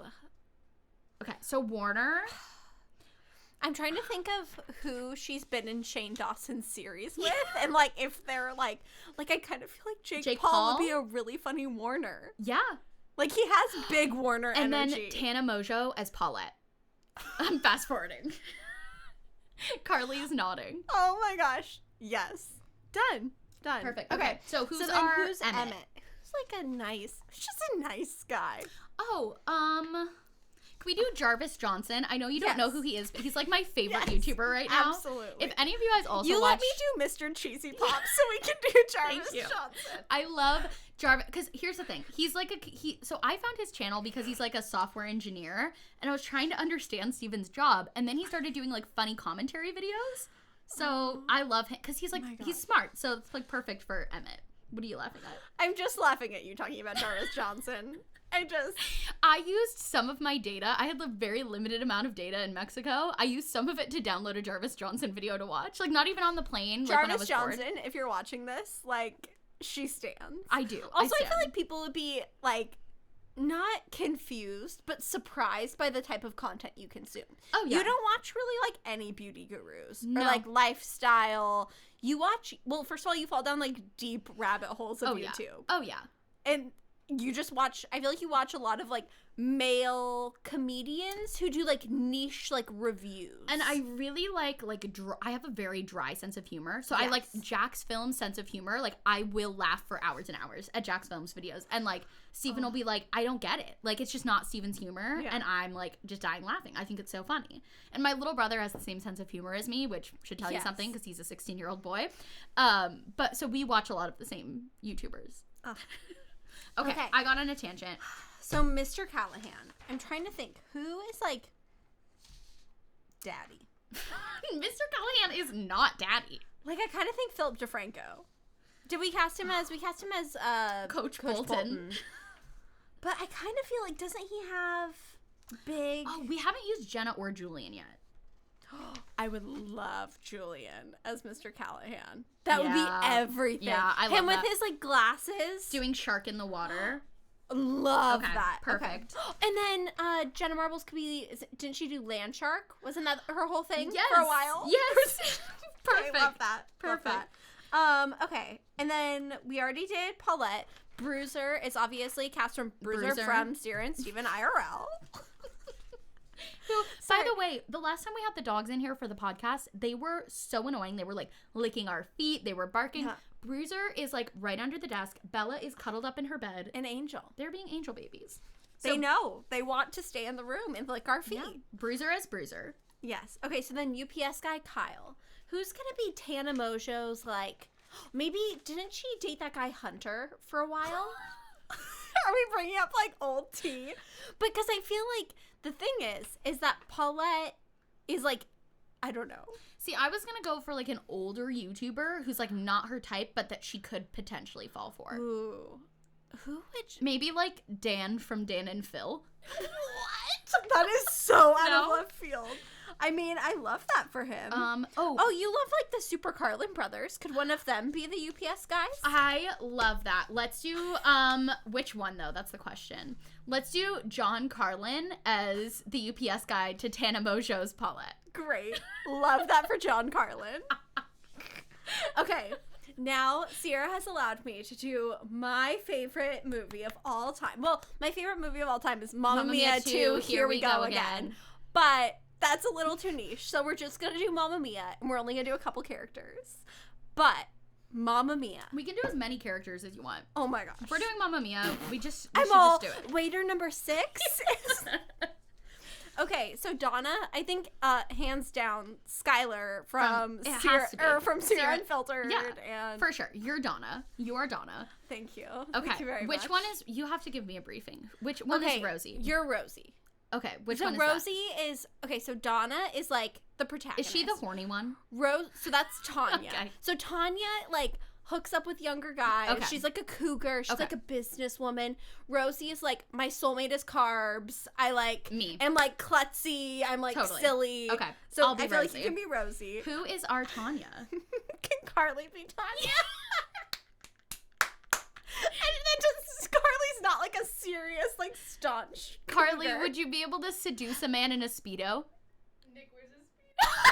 Okay, so Warner. I'm trying to think of who she's been in Shane Dawson's series with. And, like, if they're, like I kind of feel like Jake Paul would be a really funny Warner. Yeah. Like, he has big Warner and energy. And then Tana Mojo as Paulette. I'm fast forwarding. Carly's nodding. Oh my gosh. Yes. Done. Perfect. Okay. So who's then our who's Emmett? Who's like just a nice guy. Oh, can we do Jarvis Johnson? I know you don't know who he is, but he's like my favorite YouTuber right now. Absolutely. If any of you guys also let me do Mr. Cheesy Pop so we can do Jarvis Johnson. I love Jarvis because here's the thing. He's like so I found his channel because he's like a software engineer, and I was trying to understand Steven's job, and then he started doing like funny commentary videos. So I love him because he's like he's smart, so it's like perfect for Emmett. What are you laughing at? I'm just laughing at you talking about Jarvis Johnson. I used some of my data. I had a very limited amount of data in Mexico. I used some of it to download a Jarvis Johnson video to watch. Like, not even on the plane. Jarvis when I was Johnson, bored. if you're watching this, like, she stands. I do. Also, I feel like people would be, like, not confused, but surprised by the type of content you consume. Oh, yeah. You don't watch really, like, any beauty gurus. No. Or, like, lifestyle. You watch, well, first of all, you fall down, like, deep rabbit holes of YouTube. Yeah. Oh, yeah. And you just watch, I feel like you watch a lot of, like, male comedians who do, like, niche, like, reviews. And I really like I have a very dry sense of humor. So I like Jack's Film's sense of humor. Like, I will laugh for hours and hours at Jack's Film's videos. And, like, Steven will be like, I don't get it. Like, it's just not Steven's humor. Yeah. And I'm, like, just dying laughing. I think it's so funny. And my little brother has the same sense of humor as me, which should tell you something because he's a 16-year-old boy. But so we watch a lot of the same YouTubers. Okay, I got on a tangent. So, Mr. Callahan, I'm trying to think, who is, like, daddy? Mr. Callahan is not daddy. Like, I kind of think Philip DeFranco. We cast him as Coach Bolton. But I kind of feel like, doesn't he have big... Oh, we haven't used Jenna or Julian yet. I would love Julian as Mr. Callahan. That would be everything. Yeah, I love him with his, like, glasses. Doing Shark in the Water. Love that. Perfect. Okay. And then Jenna Marbles could be, didn't she do Land Shark? Wasn't that her whole thing yes. for a while? Yes. Perfect. I love that. Perfect. Love that. Okay. And then we already did Paulette. Bruiser is obviously cast from Bruiser. From Sierra and Steven IRL. Who, by the way, the last time we had the dogs in here for the podcast, they were so annoying. They were like licking our feet. They were barking. Yeah. Bruiser is like right under the desk. Bella is cuddled up in her bed. An angel. They're being angel babies. So, they know. They want to stay in the room and lick our feet. Yeah. Bruiser as Bruiser. Yes. Okay, so then UPS guy Kyle. Who's going to be Tana Mojo's, like, maybe, didn't she date that guy Hunter for a while? Are we bringing up, like, old tea? Because I feel like the thing is that Paulette is, like, I don't know. See, I was going to go for, like, an older YouTuber who's, like, not her type, but that she could potentially fall for. Ooh. Who would... Maybe, like, Dan from Dan and Phil. What? That is so out of left field. I mean, I love that for him. Oh, you love, like, the Super Carlin brothers. Could one of them be the UPS guys? I love that. Let's do, which one, though? That's the question. Let's do John Carlin as the UPS guy to Tana Mojo's Paulette. Great. Love that for John Carlin. Okay. now Sierra has allowed me to do my favorite movie of all time. Well, my favorite movie of all time is Mamma Mia 2, Here We Go Again. But that's a little too niche, so we're just gonna do Mamma Mia, and we're only gonna do a couple characters. But Mamma Mia. We can do as many characters as you want. Oh my gosh. If we're doing Mamma Mia, we should just do it. Waiter number 6 is... Okay, so Donna, I think hands down Skylar from Sierra Unfiltered. Yeah, and for sure. You're Donna. You are Donna. Thank you. Okay. Thank you very much. Which one is, you have to give me a briefing. Which one is Rosie? You're Rosie. Okay, which so one is Rosie that? is okay, so Donna is like the protagonist. Is she the horny one? So that's Tanya. Okay. So Tanya like hooks up with younger guys. Okay. She's like a cougar. She's like a businesswoman. Rosie is like, my soulmate is carbs. I like me. I'm like klutzy. I'm like silly. Okay. So I'll be I feel Rosie. like you can be Rosie. Who is our Tanya? Can Carly be Tanya? And then just Carly's not like a serious, like staunch Carly, cougar. would you be able to seduce a man in a Speedo? Nick wears a Speedo.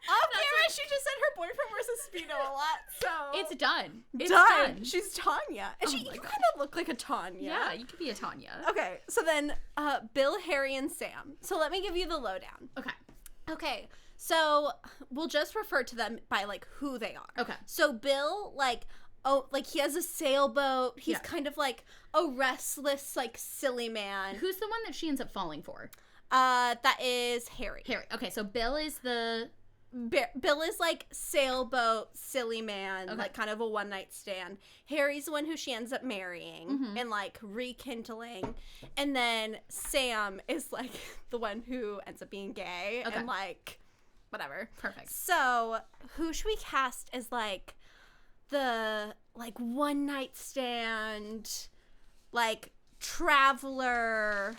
Off camera, she just said her boyfriend wears a Speedo a lot, so... It's done. It's done. done. She's Tanya. And you kind of look like a Tanya. Yeah, you could be a Tanya. Okay, so then Bill, Harry, and Sam. So let me give you the lowdown. Okay, so we'll just refer to them by, like, who they are. Okay. So Bill, like, he has a sailboat. He's kind of, like, a restless, like, silly man. Who's the one that she ends up falling for? That is Harry. Harry. Okay, so Bill is the... Bill is like sailboat, silly man, like kind of a one-night stand. Harry's the one who she ends up marrying and like rekindling. And then Sam is like the one who ends up being gay and like whatever. Perfect. So who should we cast as like the like one-night stand, like traveler,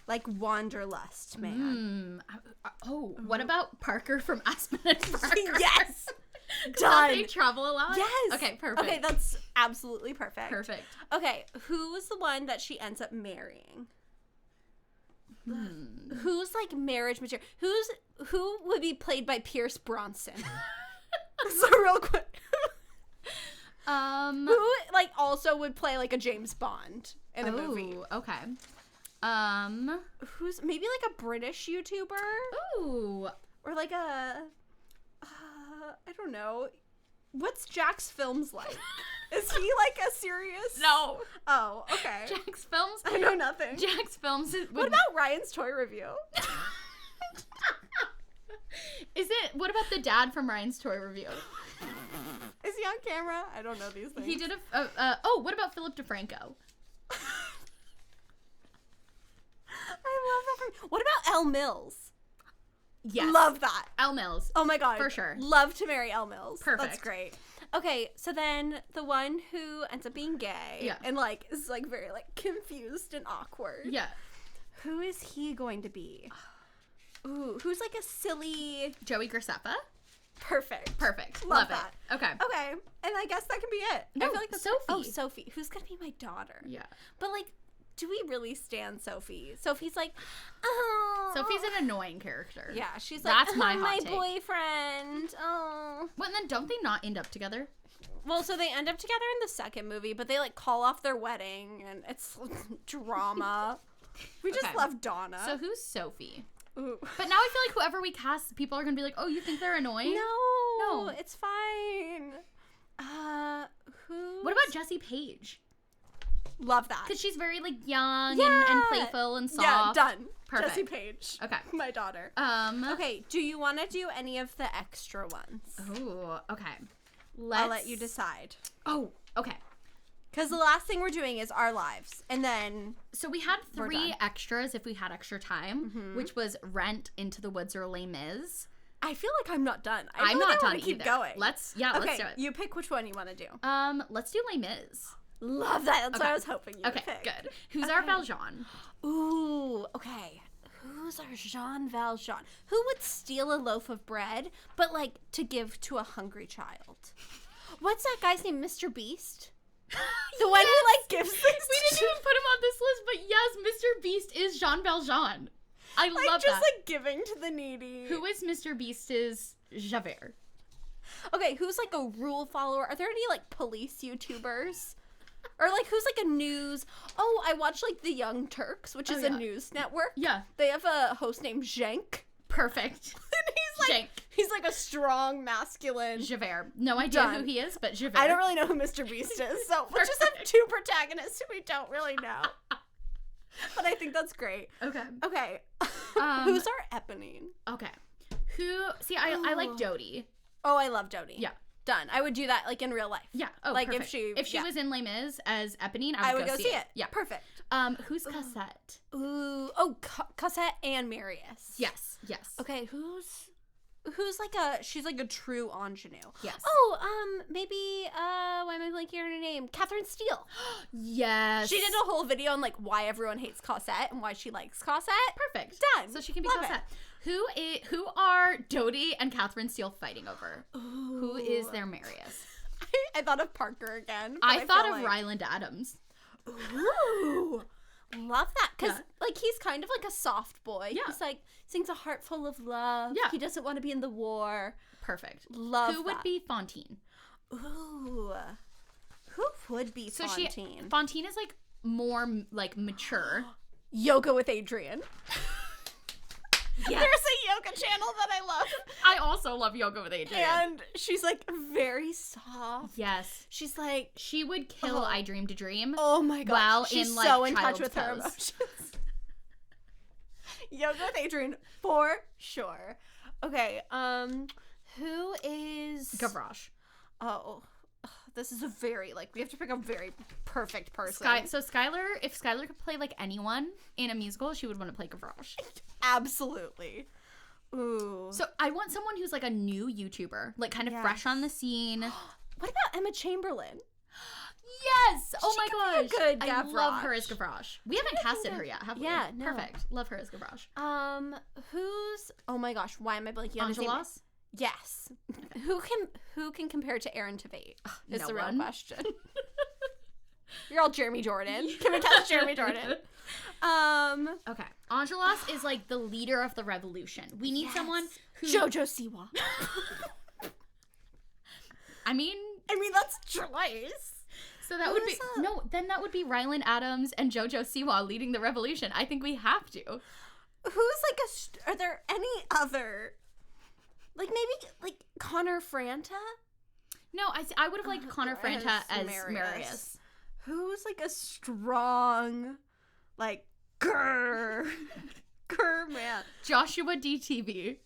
like wanderlust man? What about Parker from Aspen and Parker? Yes! Done. They travel a lot? Yes! Okay, perfect. Okay, that's absolutely perfect. Perfect. Okay, who's the one that she ends up marrying? Who's like marriage material? Who would be played by Pierce Bronson? So real quick. Who like also would play like a James Bond in a movie? Okay. Who's maybe like a British YouTuber? Ooh. Or like a I don't know. What's Jack's Films like? Is he like a serious? No. Oh, okay. Jack's Films? I know nothing. Jack's Films. What about Ryan's Toy Review? What about the dad from Ryan's Toy Review? Is he on camera? I don't know these things. He did what about Philip DeFranco? I love that. What about Elle Mills? Yes. Love that. Elle Mills. Oh my god. For sure. Love to marry Elle Mills. Perfect. That's great. Okay, so then the one who ends up being gay and like is like very like confused and awkward. Yeah. Who is he going to be? Ooh, who's like a silly Joey Graceffa? Perfect. Love that. It. Okay. Okay. And I guess that can be it. No, I feel like that's Sophie. Oh, Sophie. Who's gonna be my daughter? Yeah. But like, do we really stand Sophie? Sophie's like, oh. Sophie's an annoying character. Yeah, she's like, that's my my hot take. boyfriend. Oh. Well, and then don't they not end up together? Well, so they end up together in the second movie, but they like call off their wedding, and it's drama. We just love Donna. So who's Sophie? Ooh. But now I feel like whoever we cast, people are gonna be like, "Oh, you think they're annoying?" No, it's fine. Who? What about Jessie Page? Love that. Because she's very like young and playful and soft. Yeah, done. Perfect. Jessie Page. Okay. My daughter. Okay. Do you want to do any of the extra ones? Oh, okay. I'll let you decide. Oh, okay. Because the last thing we're doing is our lives, and then so we had 3 extras if we had extra time, which was Rent, Into the Woods, or Les Mis. I feel like I'm not done. I'm not done keep either. Going. Let's do it. You pick which one you want to do. Let's do Les Mis. Love that. That's what I was hoping you would pick. Okay, good. Who's our Valjean? Ooh, okay. Who's our Jean Valjean? Who would steal a loaf of bread, but like to give to a hungry child? What's that guy's name? Mr. Beast? The one who like gives things. We didn't even put him on this list, but yes, Mr. Beast is Jean Valjean. I love just that. Like giving to the needy. Who is Mr. Beast is Javert. Okay, who's like a rule follower? Are there any like police YouTubers? Or like who's like a news? Oh, I watch like the Young Turks, which is a news network. Yeah. They have a host named Zhenk. Perfect. And he's like a strong masculine. Javert. No idea who he is, but Javert. I don't really know who Mr. Beast is, so we'll just have two protagonists who we don't really know. But I think that's great. Okay. Okay. Who's our Eponine? Okay. I like Dodie. Oh, I love Dodie. Yeah. Done. I would do that like in real life. Yeah. Oh, like perfect. If she was in Les Mis as Eponine, I would go see it. Yeah. Perfect. Who's Cassette? Ooh. Oh, Cassette and Marius. Yes. Okay, who's like she's like a true ingenue. Yes. Oh, maybe why am I blanking on her name? Catherine Steele. Yes. She did a whole video on like why everyone hates Cassette and why she likes Cassette. Perfect. Done. So she can be Love Cassette. Who are Dodie and Catherine Steele fighting over? Ooh. Who is their Marius? I thought of Parker again. I thought of Ryland Adams. Ooh. Love that. Because, like, he's kind of like a soft boy. Yeah. He's like, sings a heart full of love. Yeah. He doesn't want to be in the war. Perfect. Love Who would be Fantine? Ooh. Who would be Fantine? Fantine is, like, more, like, mature. Yoga with Adrian. Yes. There's a yoga channel that I love. I also love Yoga with Adrian. And she's, like, very soft. Yes. She's like... She would kill I Dream to Dream. Oh, my gosh. While she's in, like, so in touch child's with her pose. emotions. Yoga with Adrian, for sure. Okay, who is... Gavroche. Oh, this is a very, like, we have to pick a very perfect person. So Skylar, if Skylar could play, like, anyone in a musical, she would want to play Gavroche. Absolutely. Ooh. So I want someone who's, like, a new YouTuber, like, kind of fresh on the scene. What about Emma Chamberlain? Yes! Oh She my could be gosh. a good I love her Gavroche. as Gavroche. We haven't casted her yet, have we? Yeah, no. Perfect. Love her as Gavroche. Who's... Oh my gosh, why am I blanking on his name? Angelos? Yes. Who can compare to Aaron Tveit? Is no the real one. question. You're all Jeremy Jordan. Can we cast Jeremy Jordan? Okay. Angelos is like the leader of the revolution. We need someone who... Jojo Siwa. I mean, that's choice. So that would be... No, then that would be Ryland Adams and Jojo Siwa leading the revolution. I think we have to. Who's like are there any other... Like maybe like Connor Franta? No, I would have liked Connor Franta as Marius. Who's like a strong, like, grr man? Joshua DTV.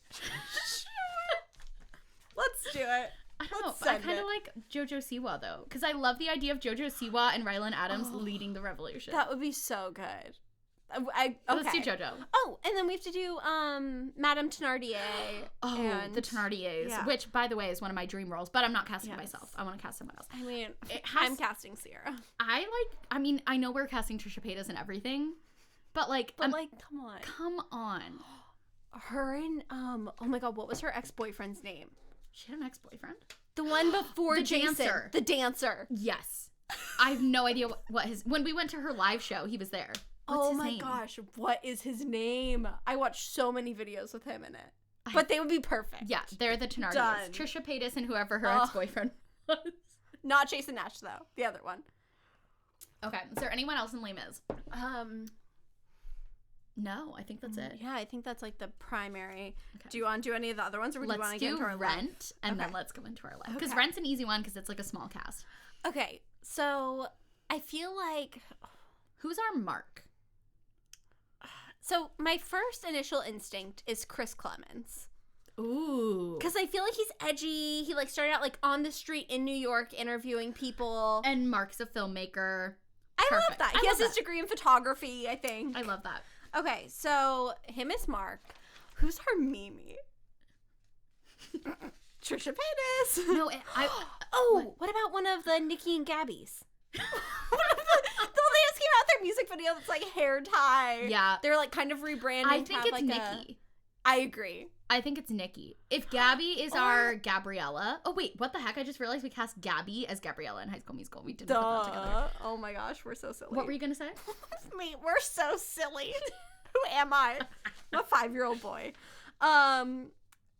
Let's do it. I don't know. I kind of like Jojo Siwa though, because I love the idea of Jojo Siwa and Ryland Adams leading the revolution. That would be so good. Let's do Jojo. Oh, and then we have to do Madame Thenardier. And the Thenardiers, which, by the way, is one of my dream roles, but I'm not casting myself. I want to cast someone else. I mean, I'm casting Sierra. I know we're casting Trisha Paytas and everything, but come on. Her and, oh my god, what was her ex-boyfriend's name? She had an ex-boyfriend? The one before the Jason. Dancer. The dancer. Yes. I have no idea what when we went to her live show, he was there. What's his name? Gosh, what is his name? I watched so many videos with him in it. But they would be perfect. Yeah, they're the Thenardiers. Done. Trisha Paytas and whoever her ex-boyfriend was. Not Jason Nash, though. The other one. Okay, is there anyone else in Les Mis? No, I think that's it. Yeah, I think that's like the primary. Okay. Do you want to do any of the other ones, or do you want to get into our Rent, and then let's go into our life? Because Rent's an easy one because it's like a small cast. Okay, so I feel like... Who's our Mark? So my first initial instinct is Chris Clemens. Ooh. Because I feel like he's edgy. He like started out like on the street in New York interviewing people. And Mark's a filmmaker. I love that. He has his degree in photography, I think. I love that. Okay, so him is Mark. Who's our Mimi? Trisha Paytas. No, what about one of the Nikki and Gabby's? The one they just came out their music video that's like hair tie. Yeah. They're like kind of rebranding. I think it's Nikki. I agree. I think it's Nikki. If Gabby is our Gabriella. Oh, wait. What the heck? I just realized we cast Gabby as Gabriella in High School Musical. We didn't put that together. Oh my gosh, we're so silly. What were you going to say? Me. We're so silly. Who am I? I'm a 5-year-old boy.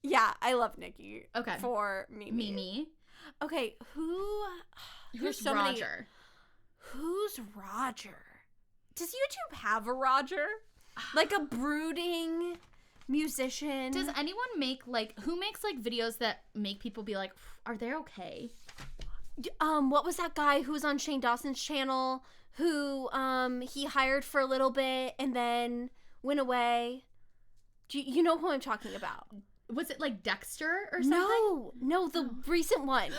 Yeah, I love Nikki. Okay. For Mimi. Mimi. Okay, Who's so Roger? Who's Roger? Does YouTube have a Roger? Like a brooding musician? Does anyone make, like, who makes, like, videos that make people be like, are they okay? What was that guy who was on Shane Dawson's channel who, he hired for a little bit and then went away? Do you know who I'm talking about? Was it, like, Dexter or something? No, the recent one.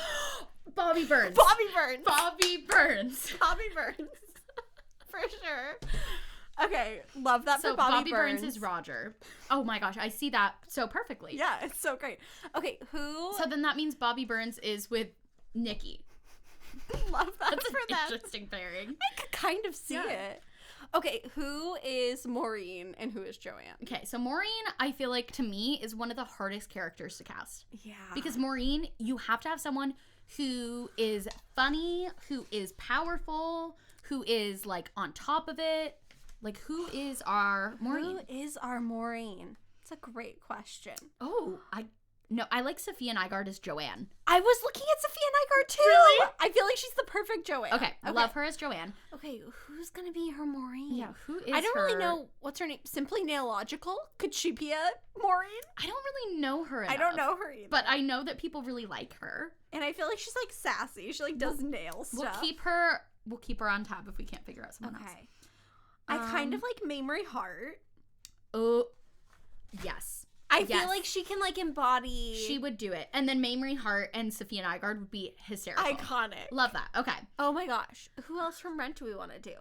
Bobby Burns. Bobby Burns. Bobby Burns. Bobby Burns. For sure. Okay, love that So for Bobby Burns is Roger. Oh my gosh, I see that so perfectly. Yeah, it's so great. Okay, who? So then that means Bobby Burns is with Nikki. Love that That's for an them. interesting pairing. I could kind of see it. Okay, who is Maureen and who is Joanne? Okay, so Maureen, I feel like, to me, is one of the hardest characters to cast. Yeah. Because Maureen, you have to have someone who is funny, who is powerful, who is, like, on top of it. Like, who is our Maureen? Who is our Maureen? It's a great question. Oh, I like Sophia Nygaard as Joanne. I was looking at Sophia Nygaard too. Really? I feel like she's the perfect Joanne. Okay, love her as Joanne. Okay, who's gonna be her Maureen? Yeah, who is I don't really her- know what's her name. Simply Nailogical? Could she be a Maureen? I don't really know her enough. I don't know her either. But I know that people really like her. And I feel like she's like sassy. She like does nail stuff. We'll keep her on tab if we can't figure out someone else. Okay. I kind of like Mamrie Hart. Oh, yes. I feel like she can like embody. She would do it. And then Mamrie Hart and Sophia Nygaard would be hysterical. Iconic. Love that. Okay. Oh my gosh. Who else from Rent do we want to do?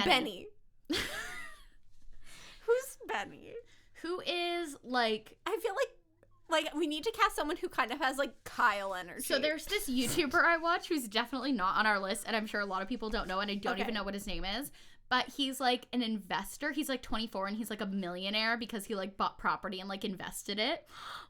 Benny. Who's Benny? Who is like... I feel like we need to cast someone who kind of has like Kyle energy. So there's this YouTuber I watch who's definitely not on our list, and I'm sure a lot of people don't know, and I don't even know what his name is. But he's like an investor. He's like 24 and he's like a millionaire because he like bought property and like invested it.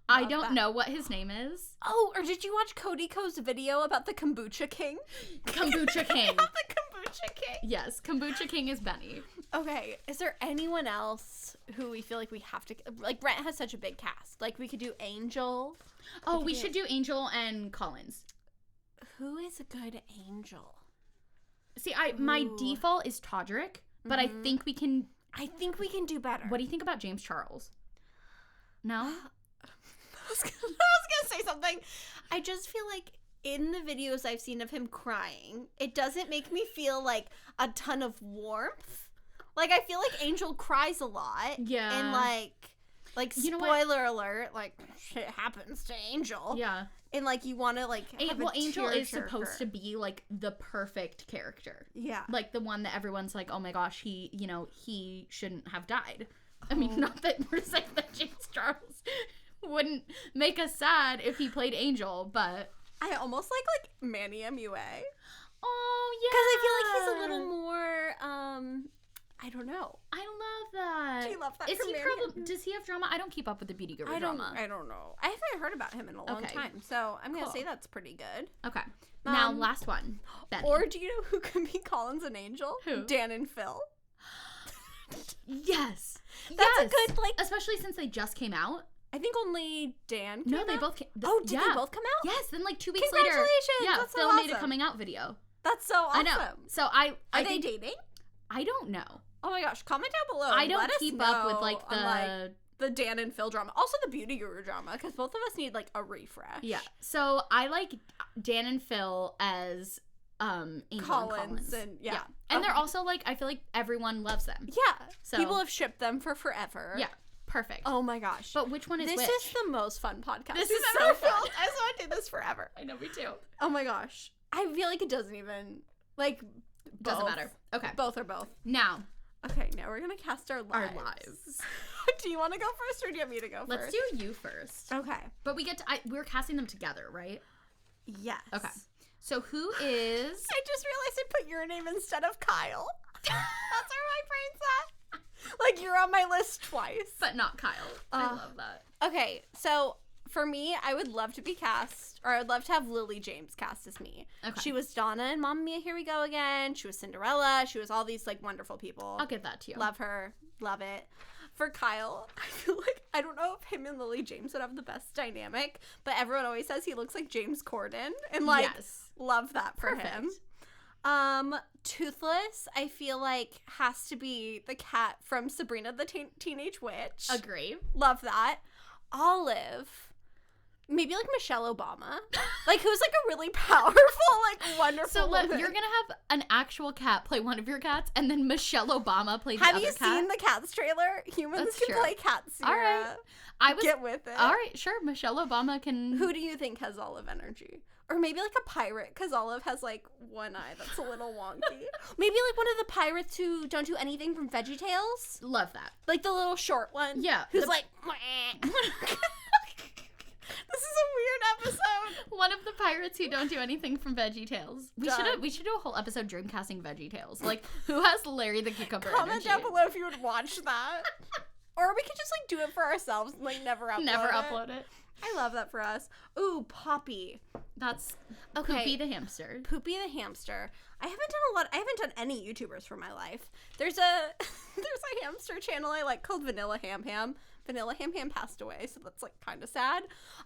I don't know what his name is. Oh, or did you watch Cody Ko's video about the Kombucha King? Kombucha King. The Kombucha King. Yes, Kombucha King is Benny. Okay, is there anyone else who we feel like we have to, like Brent has such a big cast. Like we could do Angel. Oh, we should do Angel and Collins. Who is a good Angel? See, my default is Todrick, but I think we can do better. What do you think about James Charles? No? I was gonna say something. I just feel like in the videos I've seen of him crying, it doesn't make me feel like a ton of warmth. Like I feel like Angel cries a lot. Yeah. And like You know spoiler alert, like shit happens to Angel. Yeah. And like you want to like have Angel is tearjerker. supposed to be like the perfect character. Yeah. Like the one that everyone's like, oh my gosh, he shouldn't have died. I mean, not that we're saying that James Charles wouldn't make us sad if he played Angel, but I almost like Manny MUA. oh yeah, Because I feel like he's a little more I don't know. I love that. Do you love that? Is for he Marion? does he have drama? I don't keep up with the Beauty Guru drama. I don't know. I haven't heard about him in a long Okay. time, so I'm gonna Cool. say that's pretty good. Okay. Now last one. Benny. Or do you know who can be Collins and Angel? Who? Dan and Phil. Yes. That's a good like. Especially since they just came out. I think only Dan. Came No, they out? both came. Oh, did they both come out? Yes. Then like 2 weeks later. Congratulations! Yeah. That's so Phil made a awesome. coming out video. That's so awesome. I know. So I Are they think, dating? I don't know. Oh my gosh! Comment down below. I don't Let us keep up with know like on, the Dan and Phil drama. Also the Beauty Guru drama, because both of us need like a refresh. Yeah. So I like Dan and Phil as Angel and Collins. And yeah. And they're also like, I feel like everyone loves them. Yeah. So- People have shipped them for forever. Yeah. Perfect. Oh my gosh. But which one is This which? is the most fun podcast. This we've is ever so fun. filmed. I just want to do this forever. I know, me too. Oh my gosh. I feel like it doesn't even like Doesn't both. matter. Okay. Both are both. Now, Okay, now we're gonna cast our lives. lives. Do you want to go first, or do you want me to go let's first? do you first. Okay. But we get to, we're casting them together, right? Yes. Okay. So who is... I just realized I put your name instead of Kyle. That's where my brain's at. Like you're on my list twice. But not Kyle. I love that. Okay, so for me, I would love to be cast, or I'd love to have Lily James cast as me. Okay. She was Donna in Mamma Mia, Here We Go Again. She was Cinderella. She was all these like wonderful people. I'll give that to you. Love her. Love it. For Kyle, I feel like, I don't know if him and Lily James would have the best dynamic, but everyone always says he looks like James Corden. And, like, love that for him. Toothless, I feel like, has to be the cat from Sabrina the Teenage Witch. Agree. Love that. Olive. Maybe like Michelle Obama. Like, who's like a really powerful, like, wonderful So woman. you're gonna have an actual cat play one of your cats, and then Michelle Obama play the Have other you cat. seen the Cats trailer? Humans That's can true. play cats. All right. I was Get with it. All right, sure. Michelle Obama can. Who do you think has Olive energy? Or maybe like a pirate, because Olive has like one eye that's a little wonky. Maybe like one of the pirates who don't do anything from VeggieTales. Love that. Like the little short one. Yeah. Who's like, this is a weird episode. One of the pirates who don't do anything from VeggieTales. We should do a whole episode dreamcasting VeggieTales. Like, who has Larry the Cucumber Comment energy? down below if you would watch that. Or we could just like do it for ourselves and like never upload it. I love that for us. Ooh, Poppy. That's Okay. Poopy the hamster. Poopy the hamster. I haven't done any YouTubers for my life. There's a hamster channel I like called Vanilla Ham Ham. Vanilla Ham Ham passed away, so that's like kind of sad.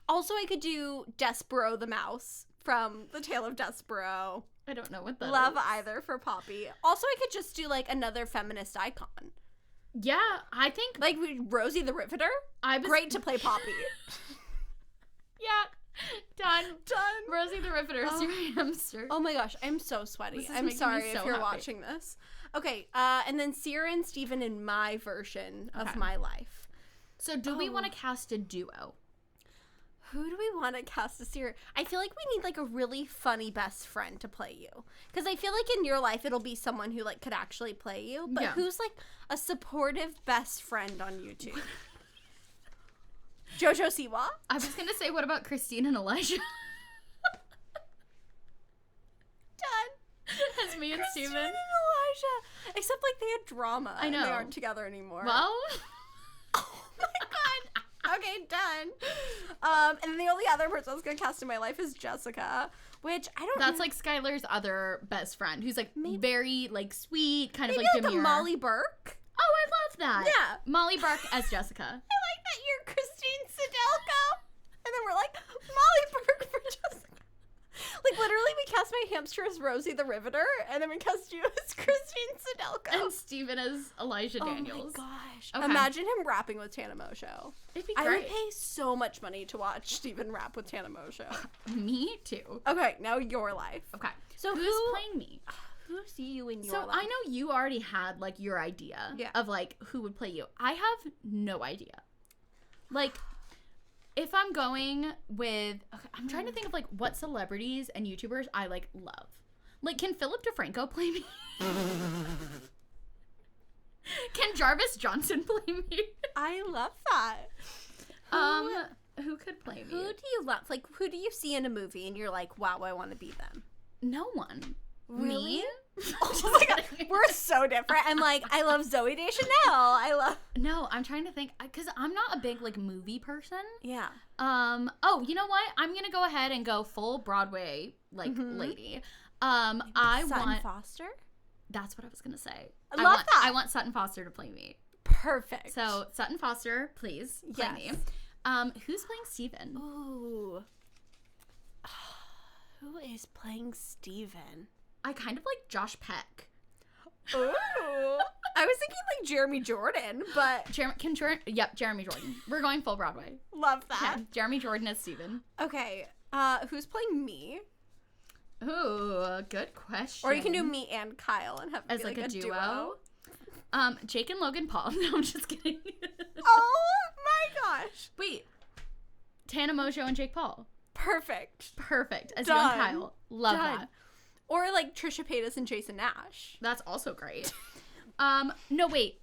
Also, I could do Despero the mouse from The Tale of Despero. I don't know what that Love is. either for Poppy. Also, I could just do like another feminist icon. Yeah, I think Like Rosie the Riveter. Great to play Poppy. Yeah, done. Rosie the Riveter is your hamster. Oh my gosh, I'm so sweaty. This is I'm making me sorry so if you're happy. watching this. Okay, and then Sierra and Steven in my version of Okay. my life. So do we want to cast a duo? Who do we want to cast as Sierra? I feel like we need like a really funny best friend to play you. Because I feel like in your life it'll be someone who like could actually play you. But Yeah. who's like a supportive best friend on YouTube? Jojo Siwa? I was gonna say, what about Christine and Elijah? Done. As me and Christine Steven. and Elijah. Except like they had drama. I know. And they aren't together anymore. Well, Oh my god. Okay, done. And then the only other person I was gonna cast in my life is Jessica, which I don't. that's like Skylar's other best friend, who's like Maybe- very like sweet, kind maybe of like like a demure. Molly Burke. Oh, I love that. Yeah. Molly Burke as Jessica. I like that you're Christine Sidelko, and then we're like Molly Burke for Jessica. Like literally, we cast my hamster as Rosie the Riveter, and then we cast you as Christine Sidelko. And Steven as Elijah Daniels. Oh my gosh! Okay. Imagine him rapping with Tana Mosho. It'd be I would great. pay so much money to watch Steven rap with Tana Mosho. Me too. Okay, now your life. Okay. So Who's who- playing me? Who see you in your So life? I know you already had like your idea Yeah. of like who would play you. I have no idea. Like, if I'm going with, okay, I'm trying to think of like what celebrities and YouTubers I like love. Like, can Philip DeFranco play me? Can Jarvis Johnson play me? I love that. Who could play me? Who do you love? Like, who do you see in a movie and you're like, wow, I want to be them? No one. Really? Me? Oh my god, we're so different. I'm like, I love Zoe Deschanel. I love. No, I'm trying to think because I'm not a big like movie person. Yeah. Oh, you know what? I'm gonna go ahead and go full Broadway like lady. I Sutton want. Foster. That's what I was gonna say. I love that. I want Sutton Foster to play me. Perfect. So Sutton Foster, please play me. Yes. Who's playing Steven? Ooh. Who is playing Steven? I kind of like Josh Peck. Ooh. I was thinking like Jeremy Jordan, but Jeremy Jordan. We're going full Broadway. love that. Okay, Jeremy Jordan as Steven. Okay. Who's playing me? Ooh, good question. Or you can do me and Kyle and have it as be like a duo. duo. Jake and Logan Paul. No, I'm just kidding. Oh my gosh. Wait, Tana Mojo and Jake Paul. Perfect. Perfect. As you and Done. Kyle. Love Done. that. Or like Trisha Paytas and Jason Nash. That's also great. No, wait.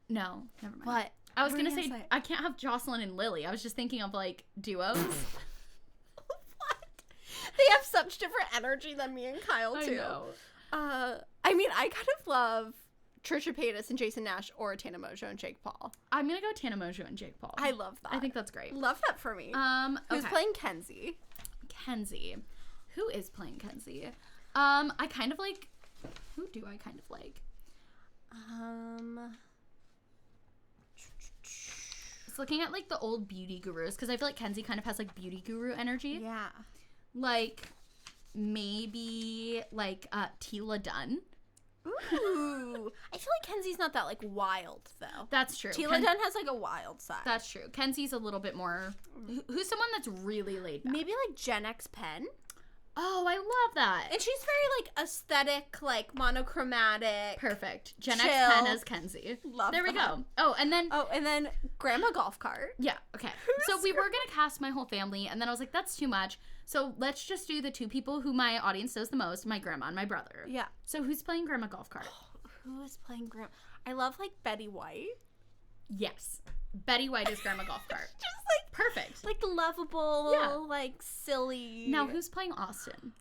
No, never mind. What? I was What gonna were you say I can't have Jocelyn and Lily. I was just thinking of like duos. What? They have such different energy than me and Kyle I too. know. I mean, I kind of love Trisha Paytas and Jason Nash or Tana Mojo and Jake Paul. I'm gonna go Tana Mojo and Jake Paul. I love that. I think that's great. Love that for me. Who's Okay. playing Kenzie? Kenzie. Who is playing Kenzie? I kind of like. Who do I kind of like? was looking at, like, the old beauty gurus, because I feel like Kenzie kind of has, like, beauty guru energy. Yeah. Like, maybe, like, Tila Dunn. Ooh. I feel like Kenzie's not that, like, wild, though. That's true. Tila Dunn has, like, a wild side. That's true. Kenzie's a little bit more... Who's someone that's really laid back? Maybe, like, Gen X Pen. Oh, I love that. And she's very, like, aesthetic, like, monochromatic. Perfect. Gen chill. X Pen as Kenzie. Love There we that. go. Oh, and then... Grandma Golf Cart. Yeah, okay. So we were going to cast my whole family, and then I was like, that's too much. So let's just do the two people who my audience knows the most, my grandma and my brother. Yeah. So who's playing Grandma Golf Cart? Who is playing Grandma? I love, like, Betty White. Yes. Betty White is Grandma Golf Cart. Just, like... Perfect. Like, lovable, like, silly. Now, who's playing Austin?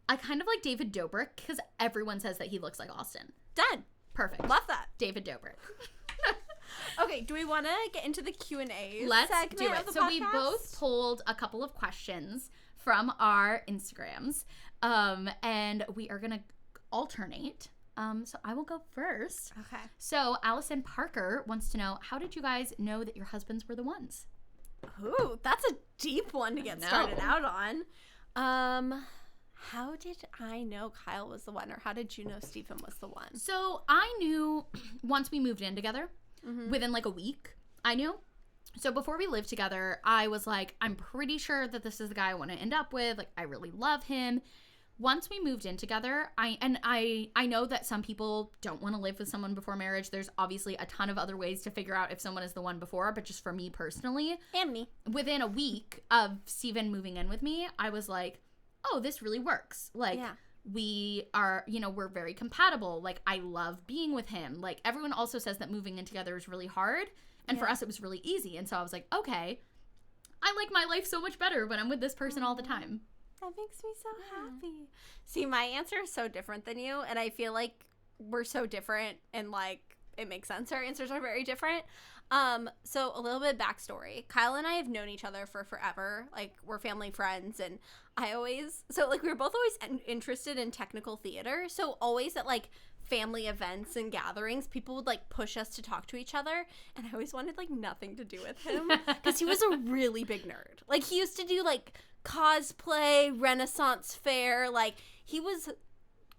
I kind of like David Dobrik, because everyone says that he looks like Austin. Done. Perfect. Love that. David Dobrik. Okay, do we want to get into the Q&A Let's segment do it. of the So podcast? we both pulled a couple of questions from our Instagrams, and we are going to alternate. So I will go first. Okay. So Allison Parker wants to know, how did you guys know that your husbands were the ones? Ooh, that's a deep one to get started out on. How did I know Kyle was the one, or how did you know Stephen was the one? So I knew once we moved in together, within like a week, I knew. So before we lived together, I was like, I'm pretty sure that this is the guy I want to end up with. Like, I really love him. Once we moved in together, I know that some people don't want to live with someone before marriage. There's obviously a ton of other ways to figure out if someone is the one before, but just for me personally, And me. within a week of Steven moving in with me, I was like, oh, this really works. Like, Yeah. we are, we're very compatible. Like, I love being with him. Like, everyone also says that moving in together is really hard. And for us, it was really easy. And so I was like, okay, I like my life so much better when I'm with this person all the time. That makes me so happy. See, my answer is so different than you, and I feel like we're so different, and, like, it makes sense. Our answers are very different. So a little bit of backstory. Kyle and I have known each other for forever. Like, we're family friends, and we were both always interested in technical theater. So always at, like, family events and gatherings, people would, like, push us to talk to each other, and I always wanted, like, nothing to do with him, because he was a really big nerd. Like, he used to do, like, cosplay, Renaissance fair, like, he was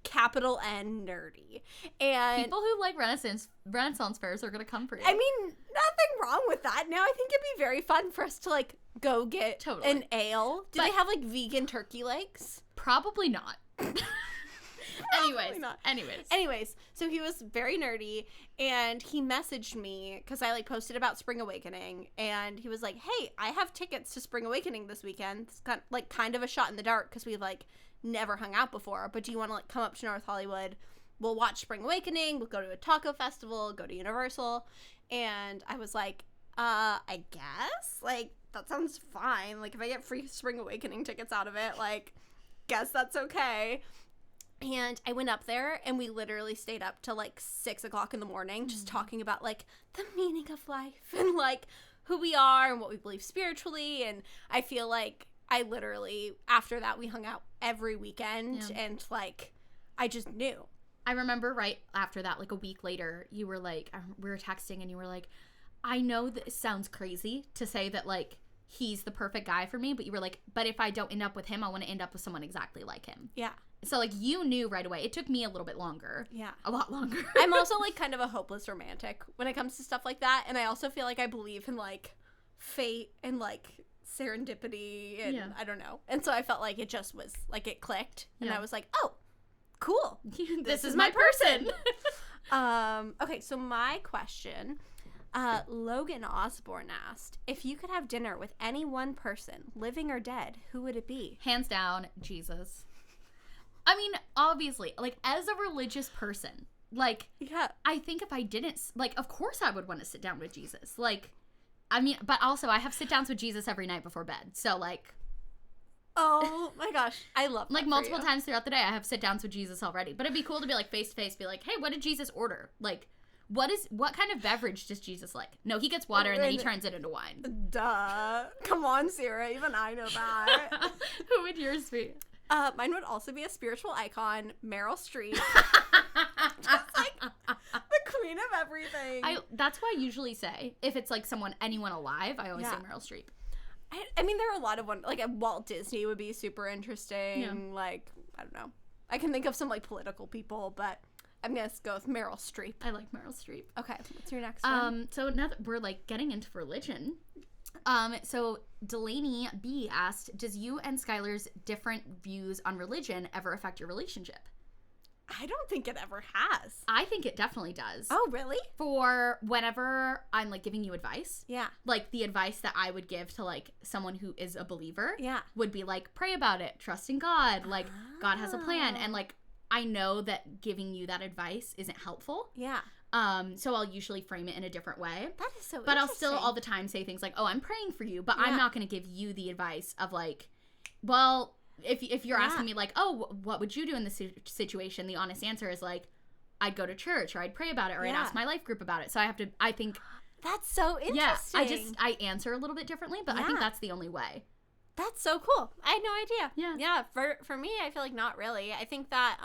capital N nerdy. And People who like Renaissance fairs are going to come for you. I mean, nothing wrong with that. Now I think it'd be very fun for us to, like, go get an ale. Do they have, like, vegan turkey legs? Probably not. not. Anyways, so he was very nerdy, and he messaged me because I, like, posted about Spring Awakening, and he was like, hey, I have tickets to Spring Awakening this weekend. It's kind of a shot in the dark because we've, like, never hung out before, but do you want to, like, come up to North Hollywood? We'll watch Spring Awakening, we'll go to a taco festival, go to Universal. And I was like, I guess, like, that sounds fine. Like, if I get free Spring Awakening tickets out of it, like, guess that's okay. And I went up there, and we literally stayed up till, like, 6 o'clock in the morning just talking about, like, the meaning of life and, like, who we are and what we believe spiritually. And I feel like I literally, after that, we hung out every weekend, and, like, I just knew. I remember right after that, like, a week later, you were like, we were texting, and you were like, I know this sounds crazy to say that, like, he's the perfect guy for me, but you were like, but if I don't end up with him, I want to end up with someone exactly like him. Yeah. So, like, you knew right away. It took me a little bit longer. Yeah. A lot longer. I'm also, like, kind of a hopeless romantic when it comes to stuff like that. And I also feel like I believe in, like, fate and, like, serendipity and I don't know. And so I felt like it just was, like, it clicked. And I was like, oh, cool. This is my person. Okay, so my question, Logan Osborne asked, if you could have dinner with any one person, living or dead, who would it be? Hands down, Jesus. I mean, obviously, like, as a religious person, like, I think if I didn't, like, of course I would want to sit down with Jesus. Like, I mean, but also I have sit downs with Jesus every night before bed. So, like, oh my gosh, I love that. Like, multiple times throughout the day, I have sit downs with Jesus already. But it'd be cool to be, like, face to face, be like, hey, what did Jesus order? Like, what kind of beverage does Jesus like? No, he gets water and then he turns it into wine. Duh. Come on, Sierra. Even I know that. Who would yours be? Mine would also be a spiritual icon, Meryl Streep. Just like the queen queen of everything. That's why I usually say, if it's like anyone alive, I always say Meryl Streep. I mean, there are a lot of ones, like Walt Disney would be super interesting. Yeah. Like, I don't know. I can think of some like political people, but I'm going to go with Meryl Streep. I like Meryl Streep. Okay, what's your next one? So now that we're like getting into religion, so Delaney B asked, does you and Skylar's different views on religion ever affect your relationship? I don't think it ever has. I think it definitely does. Oh, really? For whenever I'm like giving you advice. Yeah. Like the advice that I would give to like someone who is a believer. Yeah. Would be like, pray about it, trust in God, like God has a plan. And like, I know that giving you that advice isn't helpful. Yeah. So I'll usually frame it in a different way. That is so But I'll still all the time say things like, oh, I'm praying for you, but I'm not going to give you the advice of like, well, if you're asking me like, oh, what would you do in this situation? The honest answer is like, I'd go to church or I'd pray about it or I'd ask my life group about it. So I think. That's so interesting. Yeah, I answer a little bit differently, but I think that's the only way. That's so cool. I had no idea. Yeah. Yeah, for me, I feel like not really. I think that,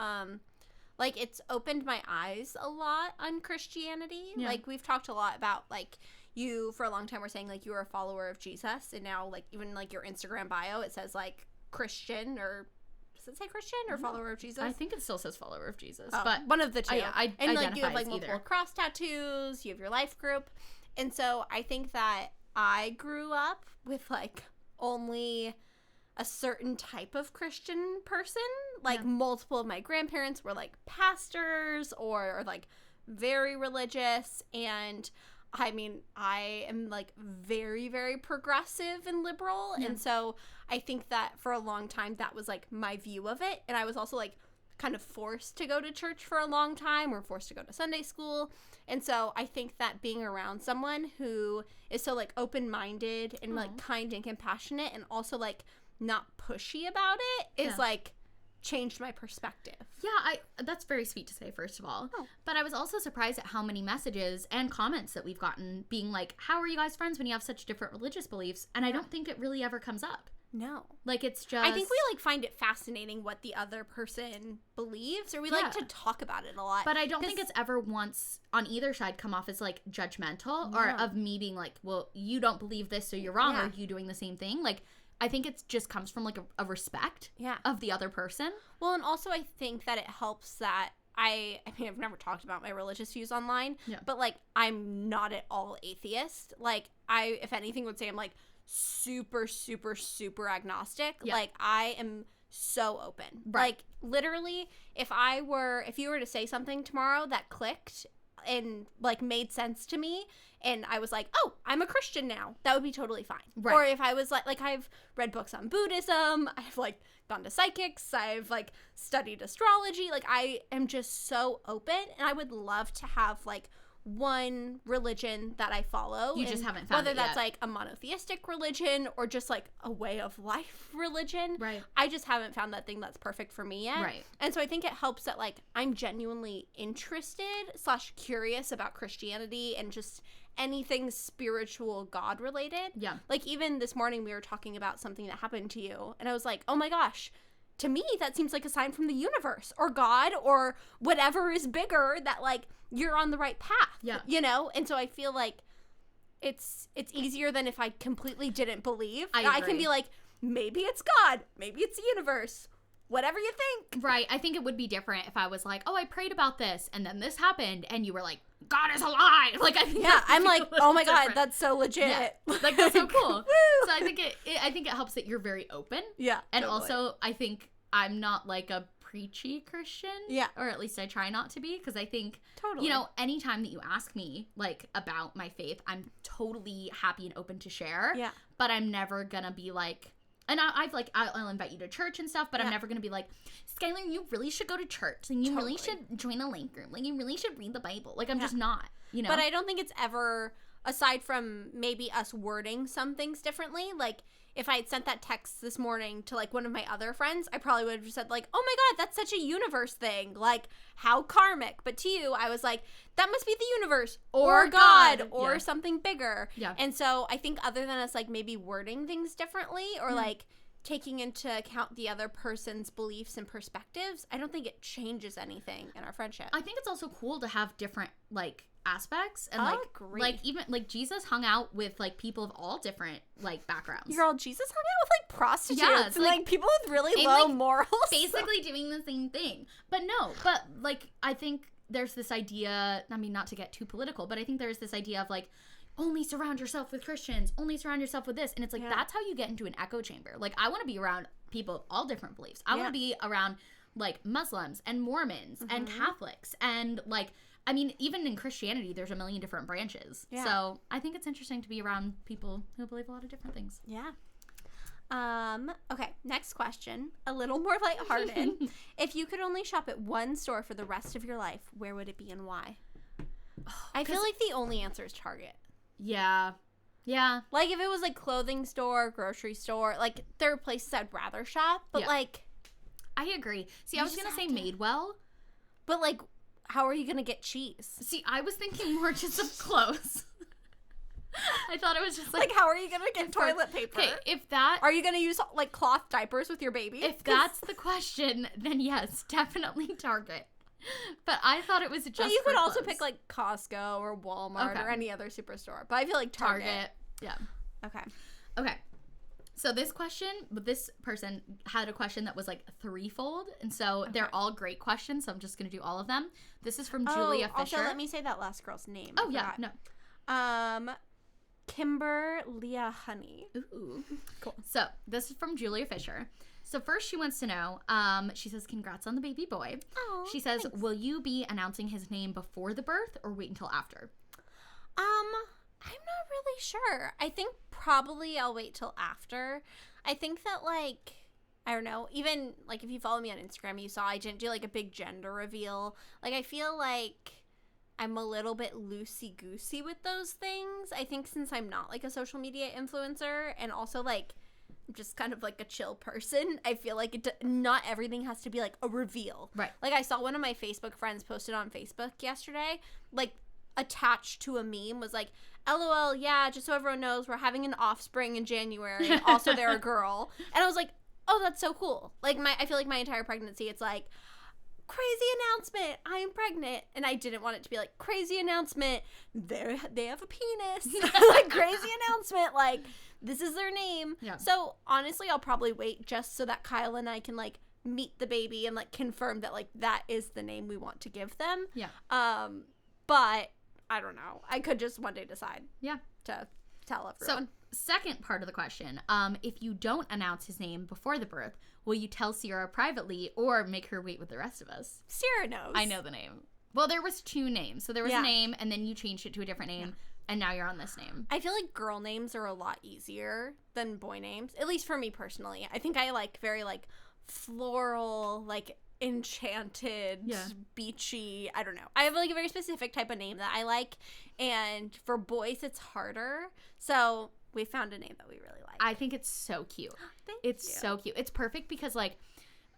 like, it's opened my eyes a lot on Christianity. Yeah. Like, we've talked a lot about, like, you, for a long time, were saying, like, you were a follower of Jesus. And now, like, even, like, your Instagram bio, it says, like, Christian or... Does it say Christian or follower of Jesus? I think it still says follower of Jesus. Oh, but one of the two. And, like, you have, like, multiple cross tattoos. You have your life group. And so I think that I grew up with, like... only a certain type of Christian person. Like multiple of my grandparents were like pastors or like very religious, and I mean I am like very, very progressive and liberal, and so I think that for a long time that was like my view of it, and I was also like kind of forced to go to church for a long time, or forced to go to Sunday school. And so I think that being around someone who is so like open-minded and like kind and compassionate and also like not pushy about it is like changed my perspective. Yeah, that's very sweet to say, first of all. Oh. But I was also surprised at how many messages and comments that we've gotten being like, how are you guys friends when you have such different religious beliefs? And I don't think it really ever comes up. No. Like, it's just... I think we, like, find it fascinating what the other person believes, or we like to talk about it a lot. But I don't think it's ever once, on either side, come off as, like, judgmental, or of me being like, well, you don't believe this, so you're wrong, or you doing the same thing. Like, I think it just comes from, like, a respect of the other person. Well, and also I think that it helps that I mean, I've never talked about my religious views online, but, like, I'm not at all atheist. Like, I, if anything, would say I'm, like, super, super, super agnostic. Like, I am so open. Like, literally, if you were to say something tomorrow that clicked and, like, made sense to me, and I was like, oh, I'm a Christian now, that would be totally fine. Or if I was like I've read books on Buddhism, I've, like, gone to psychics, I've, like, studied astrology, like, I am just so open, and I would love to have, like, one religion that I follow. You just haven't found whether it that's yet. Like a monotheistic religion or just like a way of life religion. Right. I just haven't found that thing that's perfect for me yet. Right. And so I think it helps that like I'm genuinely interested / curious about Christianity and just anything spiritual God related. Yeah. Like even this morning we were talking about something that happened to you and I was like, oh my gosh, to me that seems like a sign from the universe or God or whatever is bigger that like you're on the right path. Yeah. You know? And so I feel like it's easier than if I completely didn't believe. I can be like, maybe it's God, maybe it's the universe, whatever you think. Right. I think it would be different if I was like, oh, I prayed about this and then this happened and you were like, God is alive. Like, I think I'm like, oh my God, that's so legit. Yeah. Like, that's so cool. So I think it helps that you're very open. Yeah. And also, I think I'm not like a preachy Christian. Yeah. Or at least I try not to be, because I think, totally, you know, anytime that you ask me like about my faith, I'm totally happy and open to share. Yeah. But I'm never gonna be like, and I'll invite you to church and stuff, but I'm never gonna be like, Skylar, you really should go to church, and you really should join a link group, like you really should read the Bible. Like I'm just not, you know. But I don't think it's ever, aside from maybe us wording some things differently, like if I had sent that text this morning to like one of my other friends, I probably would have just said like, oh my God, that's such a universe thing. Like how karmic. But to you, I was like, that must be the universe or God or something bigger. Yeah. And so I think other than us like maybe wording things differently or like taking into account the other person's beliefs and perspectives, I don't think it changes anything in our friendship. I think it's also cool to have different like aspects and Agree. like even like Jesus hung out with like people of all different like backgrounds. Girl, Jesus hung out with like prostitutes Yes, and like people with really and, low like, morals. Basically doing the same thing. But like I think there's this idea, I mean, not to get too political, but I think there's this idea of like only surround yourself with Christians, only surround yourself with this. And it's like, that's how you get into an echo chamber. Like, I want to be around people of all different beliefs. I want to be around, like, Muslims and Mormons and Catholics. And, like, I mean, even in Christianity, there's a million different branches. Yeah. So I think it's interesting to be around people who believe a lot of different things. Yeah. Okay, next question. A little more lighthearted. If you could only shop at one store for the rest of your life, where would it be and why? I feel like the only answer is Target. Yeah. Yeah. Like, if it was, like, clothing store, grocery store, like, there are places I'd rather shop, but, like... I agree. See, I was going to say Madewell. But, like, how are you going to get cheese? See, I was thinking more just of clothes. I thought it was just, like... how are you going to get toilet paper? Okay, if that... Are you going to use, like, cloth diapers with your baby? If that's the question, then yes, definitely Target. But I thought it was just But you could also clothes. pick, like, Costco or Walmart or any other superstore. But I feel like Target. Yeah. Okay. So this person had a question that was, like, threefold. And so they're all great questions, so I'm just going to do all of them. This is from Julia Fisher. Also, let me say that last girl's name. Oh, yeah. No. Kimber Leah Honey. Ooh. Cool. So this is from Julia Fisher. So first she wants to know, she says, congrats on the baby boy. Oh, she says, thanks. will you be announcing his name before the birth or wait until after? I'm not really sure. I think probably I'll wait till after. I think that, like, I don't know, even, like, if you follow me on Instagram, you saw I didn't do, like, a big gender reveal. Like, I feel like I'm a little bit loosey-goosey with those things. I think since I'm not, like, a social media influencer and also, like, just kind of like a chill person, I feel like not everything has to be like a reveal. Right. Like, I saw one of my Facebook friends posted on Facebook yesterday, like, attached to a meme was like, LOL, yeah, just so everyone knows, we're having an offspring in January. Also, they're a girl. And I was like, oh, that's so cool. Like, I feel like my entire pregnancy, it's like, crazy announcement, I am pregnant. And I didn't want it to be like, crazy announcement, they have a penis. Like, crazy announcement, like, this is their name. Yeah. So honestly, I'll probably wait just so that Kyle and I can, like, meet the baby and, like, confirm that, like, that is the name we want to give them. Yeah. But I don't know. I could just one day decide. Yeah. To tell everyone. So, second part of the question, if you don't announce his name before the birth, will you tell Sierra privately or make her wait with the rest of us? Sierra knows. I know the name. Well, there was two names. So there was a name and then you changed it to a different name. And now you're on this name. I feel like girl names are a lot easier than boy names. At least for me personally. I think I like very, like, floral, like, enchanted, beachy. I don't know. I have, like, a very specific type of name that I like. And for boys, it's harder. So we found a name that we really like. I think it's so cute. Thank it's you. So cute. It's perfect because, like,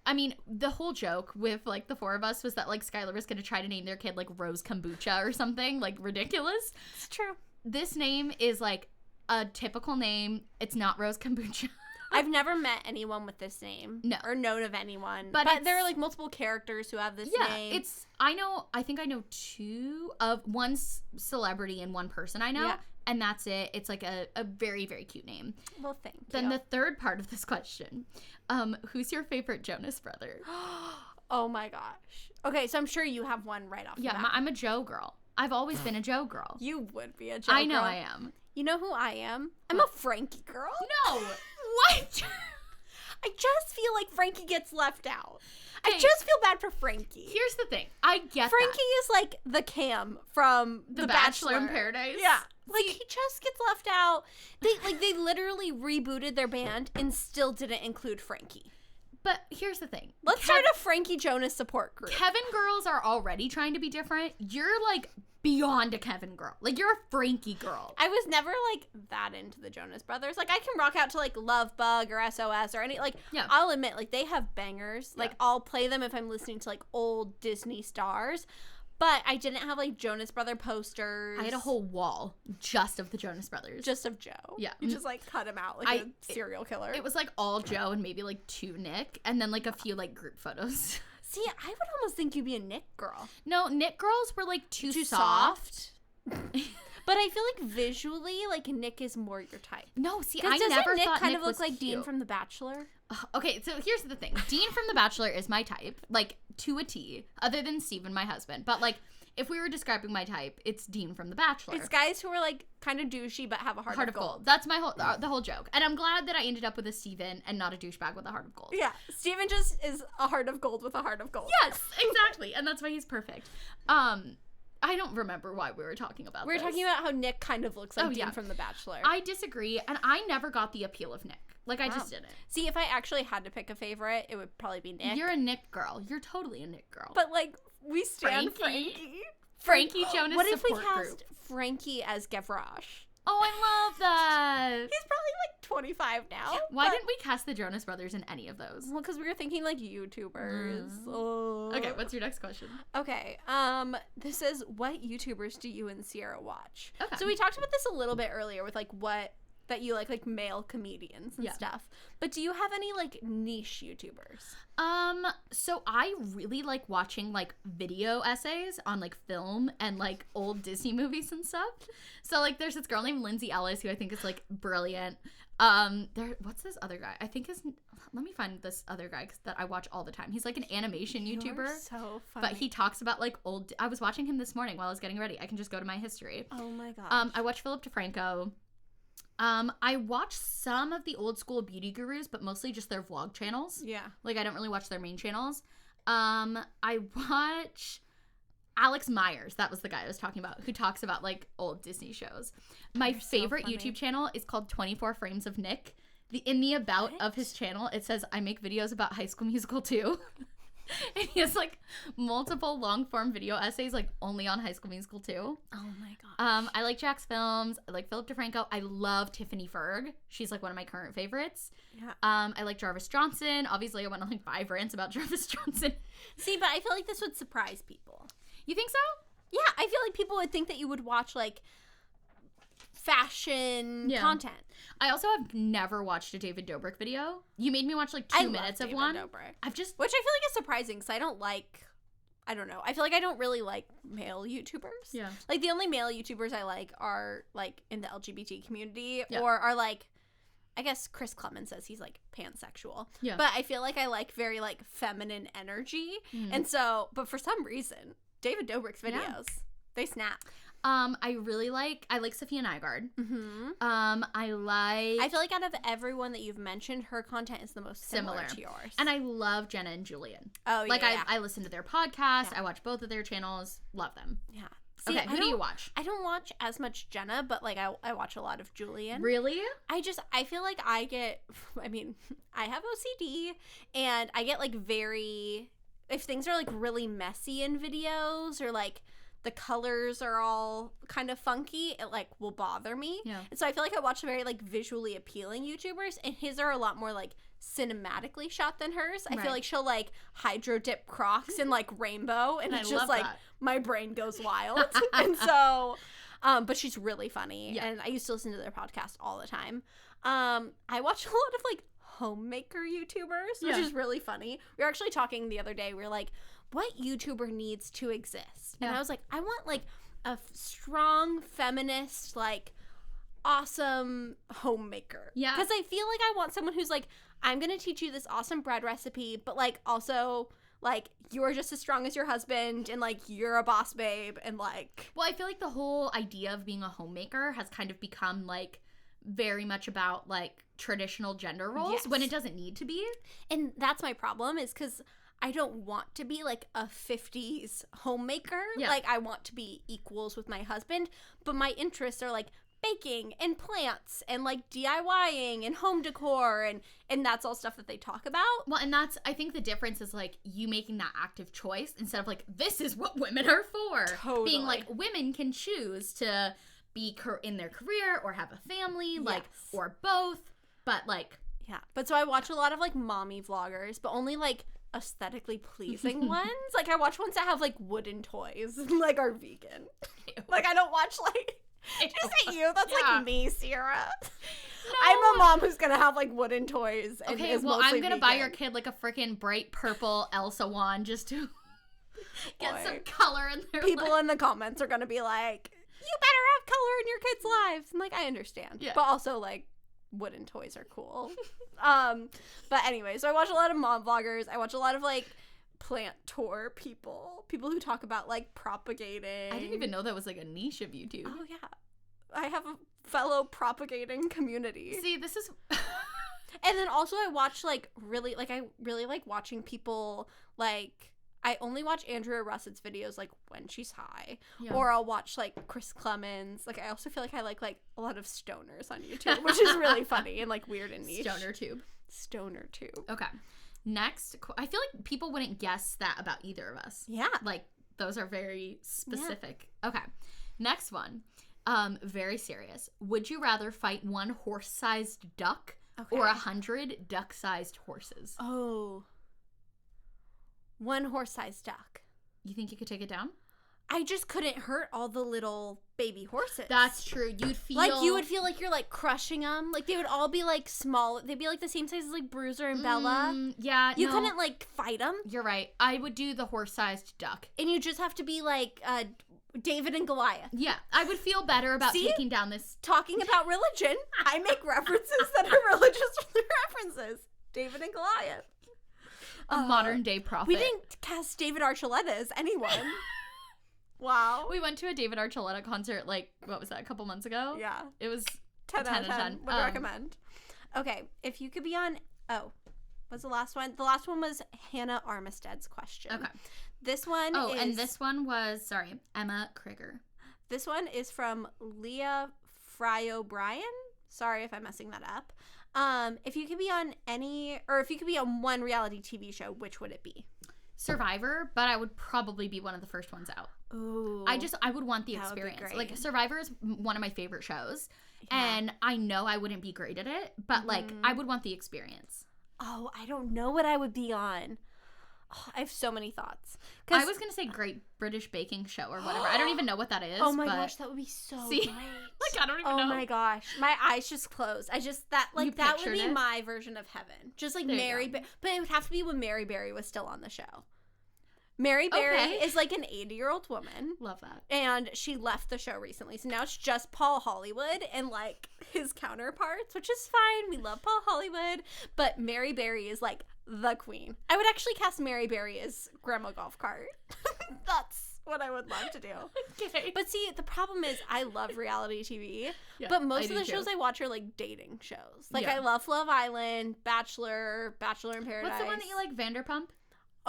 I mean, the whole joke with, like, the four of us was that, like, Skylar was going to try to name their kid, like, Rose Kombucha or something, like, ridiculous. It's true. This name is, like, a typical name. It's not Rose Kombucha. I've never met anyone with this name. No. Or known of anyone. But there are, like, multiple characters who have this name. I think I know two of one celebrity and one person I know. Yeah. And that's it. It's, like, a very, very cute name. Well, thank you. Then the third part of this question. Who's your favorite Jonas brother? Oh, my gosh. Okay, so I'm sure you have one right off the bat. Yeah, I'm a Joe girl. I've always been a Joe girl. You would be a Joe girl. I know I am. You know who I am? I'm a Frankie girl. No. What? I just feel like Frankie gets left out. Okay. I just feel bad for Frankie. Here's the thing. I get Frankie is like the Cam from The Bachelor in Paradise. Yeah. Like, he just gets left out. They literally rebooted their band and still didn't include Frankie. But here's the thing. Let's start a Frankie Jonas support group. Kevin girls are already trying to be different. You're, like, beyond a Kevin girl. Like, you're a Frankie girl. I was never, like, that into the Jonas Brothers. Like, I can rock out to, like, Love Bug or SOS or any, like, I'll admit, like, they have bangers. Like, I'll play them if I'm listening to, like, old Disney stars. But I didn't have, like, Jonas Brother posters. I had a whole wall just of the Jonas Brothers. Just of Joe. Yeah. You just, like, cut him out like a serial killer. It was, like, all Joe and maybe, like, 2 Nick. And then, like, a few, like, group photos. See, I would almost think you'd be a Nick girl. No, Nick girls were, like, too soft. But I feel like visually, like, Nick is more your type. No, see, Because I doesn't never Nick thought kind Nick of look was like cute. Dean from The Bachelor? Okay, so here's the thing. Dean from The Bachelor is my type, like, to a T, other than Steven, my husband. But, like, if we were describing my type, it's Dean from The Bachelor. It's guys who are, like, kind of douchey but have a heart of gold. That's my whole, the whole joke. And I'm glad that I ended up with a Steven and not a douchebag with a heart of gold. Yeah, Steven just is a heart of gold with a heart of gold. Yes, exactly. And that's why he's perfect. I don't remember why we were talking about We were talking about how Nick kind of looks like Dean from The Bachelor. I disagree, and I never got the appeal of Nick. Like, I just didn't. See, if I actually had to pick a favorite, it would probably be Nick. You're a Nick girl. You're totally a Nick girl. But, like, we stand Frankie Jonas What if we support cast group. Frankie as Gavroche? Oh, I love that. He's probably, like, 25 now. Why didn't we cast the Jonas Brothers in any of those? Well, because we were thinking, like, YouTubers. Oh. Okay, what's your next question? Okay, this is, what YouTubers do you and Sierra watch? Okay. So we talked about this a little bit earlier with, like, what that you like male comedians and stuff. But do you have any, like, niche YouTubers? So I really like watching, like, video essays on, like, film and, like, old Disney movies and stuff. So, like, there's this girl named Lindsay Ellis who I think is, like, brilliant. What's this other guy? I think let me find this other guy that I watch all the time. He's, like, an animation YouTuber. So funny. But he talks about, like, I was watching him this morning while I was getting ready. I can just go to my history. Oh, my gosh. I watch Philip DeFranco. I watch some of the old school beauty gurus, but mostly just their vlog channels. Yeah. Like, I don't really watch their main channels. I watch Alex Myers. That was the guy I was talking about, who talks about, like, old Disney shows. My favorite YouTube channel is called 24 Frames of Nick. In the about of his channel, it says, I make videos about High School Musical too. And he has, like, multiple long-form video essays, like, only on High School Musical 2. Oh, my gosh. I like Jack's Films. I like Philip DeFranco. I love Tiffany Ferg. She's, like, one of my current favorites. Yeah. I like Jarvis Johnson. Obviously, I went on, like, 5 rants about Jarvis Johnson. See, but I feel like this would surprise people. You think so? Yeah, I feel like people would think that you would watch, like, fashion content. I also have never watched a David Dobrik video. You made me watch, like, 2 minutes of one. Dobrik. I've just... Which I feel like is surprising, because I don't know. I feel like I don't really like male YouTubers. Yeah. Like, the only male YouTubers I like are, like, in the LGBT community, or are, like, I guess Chris Clemens says he's, like, pansexual. Yeah. But I feel like I like very, like, feminine energy. Mm. And so, but for some reason, David Dobrik's videos, they snap. I like Sophia Nygaard. Mm-hmm. I feel like out of everyone that you've mentioned, her content is the most similar to yours. And I love Jenna and Julian. Oh, yeah. Like, I listen to their podcast. Yeah. I watch both of their channels. Love them. Yeah. See, okay, who do you watch? I don't watch as much Jenna, but, like, I watch a lot of Julian. Really? I feel like I have OCD, and I get, like, if things are, like, really messy in videos, or, like, the colors are all kind of funky, it, like, will bother me. Yeah. And so I feel like I watch very, like, visually appealing YouTubers, and his are a lot more, like, cinematically shot than hers. I feel like she'll, like, hydro dip Crocs in, like, rainbow, and it's just, like, my brain goes wild. And so, but she's really funny, and I used to listen to their podcast all the time. I watch a lot of, like, homemaker YouTubers, which is really funny. We were actually talking the other day, we were like, what YouTuber needs to exist? And I was like, I want, like, a strong feminist, like, awesome homemaker. Yeah. Because I feel like I want someone who's like, I'm going to teach you this awesome bread recipe, but, like, also, like, you're just as strong as your husband, and, like, you're a boss babe, and, like... Well, I feel like the whole idea of being a homemaker has kind of become, like, very much about, like, traditional gender roles when it doesn't need to be. And that's my problem, is because I don't want to be, like, a 50s homemaker. Yeah. Like, I want to be equals with my husband, but my interests are, like, baking and plants and, like, DIYing and home decor, and that's all stuff that they talk about. Well, and that's, I think the difference is, like, you making that active choice instead of, like, this is what women are for. Totally. Being, like, women can choose to be in their career or have a family, like, or both, but, like... Yeah, but so I watch a lot of, like, mommy vloggers, but only, like, aesthetically pleasing ones. Like, I watch ones that have, like, wooden toys and, like, are vegan. Ew. Like, I don't watch, like... Is it you? That's like me, Sierra. No. I'm a mom who's gonna have, like, wooden toys. And okay, well, I'm gonna buy your kid, like, a freaking bright purple Elsa wand just to get some color in there. People in the comments are gonna be like, you color in your kids' lives. And like, I understand. Yeah. But also like wooden toys are cool. But anyway, so I watch a lot of mom vloggers. I watch a lot of like plant tour people who talk about like propagating. I didn't even know that was like a niche of YouTube. Oh yeah. I have a fellow propagating community. See, this is And then also I watch I really like watching people like I only watch Andrea Russett's videos like when she's high. Yeah. Or I'll watch like Chris Clemens. Like I also feel like I like a lot of stoners on YouTube, which is really funny and like weird and niche. Stoner tube. Okay. Next, I feel like people wouldn't guess that about either of us. Yeah. Like those are very specific. Yeah. Okay. Next one. Very serious. Would you rather fight one horse-sized duck or 100 duck-sized horses? Oh. One horse-sized duck. You think you could take it down? I just couldn't hurt all the little baby horses. That's true. You'd feel like you would feel like you're like crushing them. Like they would all be like small. They'd be like the same size as like Bruiser and Bella. Yeah, you couldn't like fight them. You're right. I would do the horse-sized duck, and you just have to be like David and Goliath. Yeah, I would feel better about taking down this. Talking about religion, I make references that are religious references. David and Goliath. A modern day prophet. We didn't cast David Archuleta as anyone. Wow. We went to a David Archuleta concert, like, what was that, a couple months ago? Yeah. It was 10 out of 10. Would recommend. Okay, if you could be on... Oh, what's the last one? The last one was Hannah Armistead's question. Okay. This one is... Oh, and this one was, sorry, Emma Krieger. This one is from Leah Fry O'Brien. Sorry if I'm messing that up. If you could be on if you could be on one reality TV show, which would it be? Survivor, but I would probably be one of the first ones out. Ooh. I would want the experience. Like Survivor is one of my favorite shows, and I know I wouldn't be great at it, but like I would want the experience. Oh, I don't know what I would be on. Oh, I have so many thoughts. I was gonna say Great British Baking Show or whatever. I don't even know what that is. Oh my gosh, that would be so great. Like I don't even know. Oh my gosh, my eyes just closed. That would be my version of heaven. Just like Mary, but it would have to be when Mary Berry was still on the show. Mary Berry is like an 80-year-old woman. Love that. And she left the show recently. So now it's just Paul Hollywood and like his counterparts, which is fine. We love Paul Hollywood. But Mary Berry is like the queen. I would actually cast Mary Berry as Grandma Golf Cart. That's what I would love to do. Okay. But see, the problem is I love reality TV. Yeah, but most of the shows I watch are like dating shows. Like I love Love Island, Bachelor in Paradise. What's the one that you like, Vanderpump?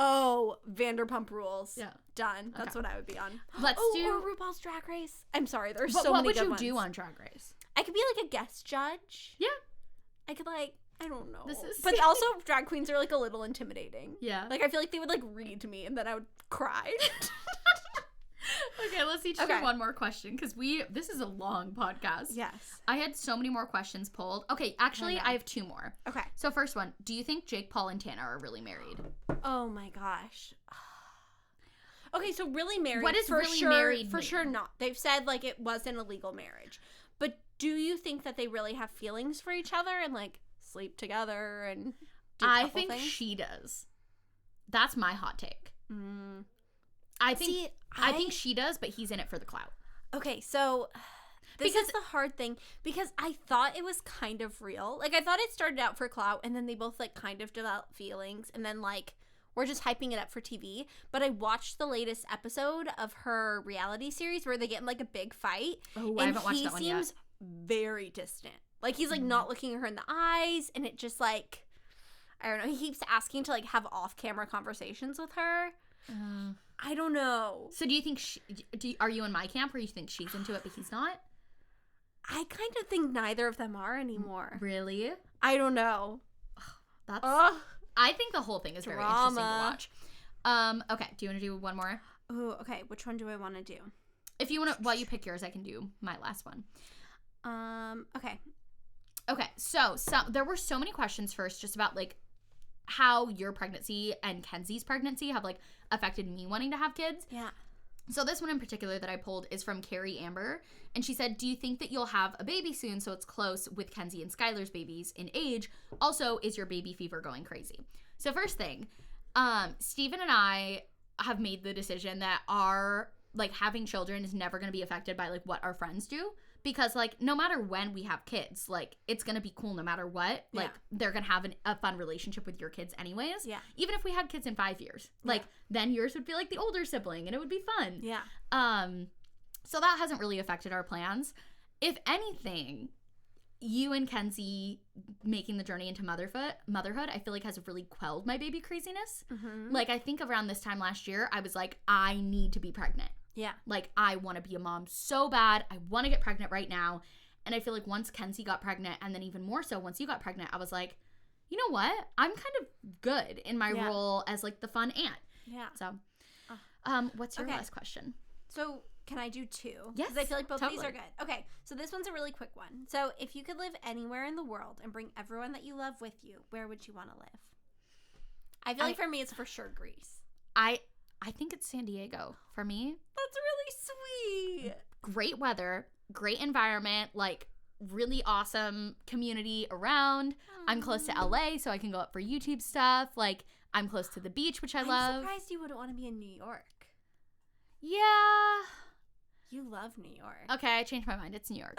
Oh, Vanderpump Rules. Yeah. Done. That's what I would be on. Let's do... Or RuPaul's Drag Race. I'm sorry, there's so many good good ones. What would you do on Drag Race? I could be like a guest judge. Yeah. I could like, I don't know. This is... But also drag queens are like a little intimidating. Yeah. Like I feel like they would like read to me and then I would cry. Okay, let's each do one more question because this is a long podcast. Yes. I had so many more questions pulled. Okay, actually, I have two more. Okay. So first one, do you think Jake Paul and Tana are really married? Oh my gosh. Okay, so really married. What is for really sure, married For mean? sure not. They've said like it wasn't a legal marriage. But do you think that they really have feelings for each other and like sleep together and do I think things? she does. That's my hot take. Mm. I think she does, but he's in it for the clout. Okay, so this is the hard thing because I thought it was kind of real. Like I thought it started out for clout and then they both like kind of developed feelings and then like we're just hyping it up for TV. But I watched the latest episode of her reality series where they get in like a big fight. Oh, I haven't watched that one yet. He seems very distant. Like he's like not looking at her in the eyes and it just like I don't know. He keeps asking to like have off-camera conversations with her. I don't know. So do you think are you in my camp or you think she's into it but he's not? I kind of think neither of them are anymore. Really? I don't know. That's I think the whole thing is very interesting to watch. Okay, do you want to do one more? Ooh, okay. Which one do I want to do? If you want to, while you pick yours, I can do my last one. Okay. Okay, so there were so many questions first just about like how your pregnancy and Kenzie's pregnancy have like affected me wanting to have kids. Yeah. So this one in particular that I pulled is from Carrie Amber. And she said, do you think that you'll have a baby soon so it's close with Kenzie and Skylar's babies in age? Also, is your baby fever going crazy? So first thing, Steven and I have made the decision that our like having children is never going to be affected by like what our friends do, because like no matter when we have kids, like it's going to be cool no matter what. Like they're going to have a fun relationship with your kids anyways. Yeah. Even if we had kids in 5 years, like then yours would be like the older sibling and it would be fun. Yeah. So that hasn't really affected our plans. If anything, you and Kenzie making the journey into motherhood, I feel like has really quelled my baby craziness. Mm-hmm. Like, I think around this time last year, I was like, I need to be pregnant. Yeah. Like, I want to be a mom so bad. I want to get pregnant right now. And I feel like once Kenzie got pregnant, and then even more so once you got pregnant, I was like, you know what? I'm kind of good in my role as, like, the fun aunt. Yeah. So, what's your last question? So, can I do two? Yes. Because I feel like both totally. of these are good. Okay, so this one's a really quick one. So, if you could live anywhere in the world and bring everyone that you love with you, where would you want to live? I feel like for me, it's for sure Greece. I think it's San Diego for me. That's really sweet. Great weather, great environment, like really awesome community around. I'm close to LA, so I can go up for YouTube stuff. Like, I'm close to the beach, which I love. I'm surprised you wouldn't want to be in New York. Yeah. You love New York. Okay, I changed my mind. It's New York.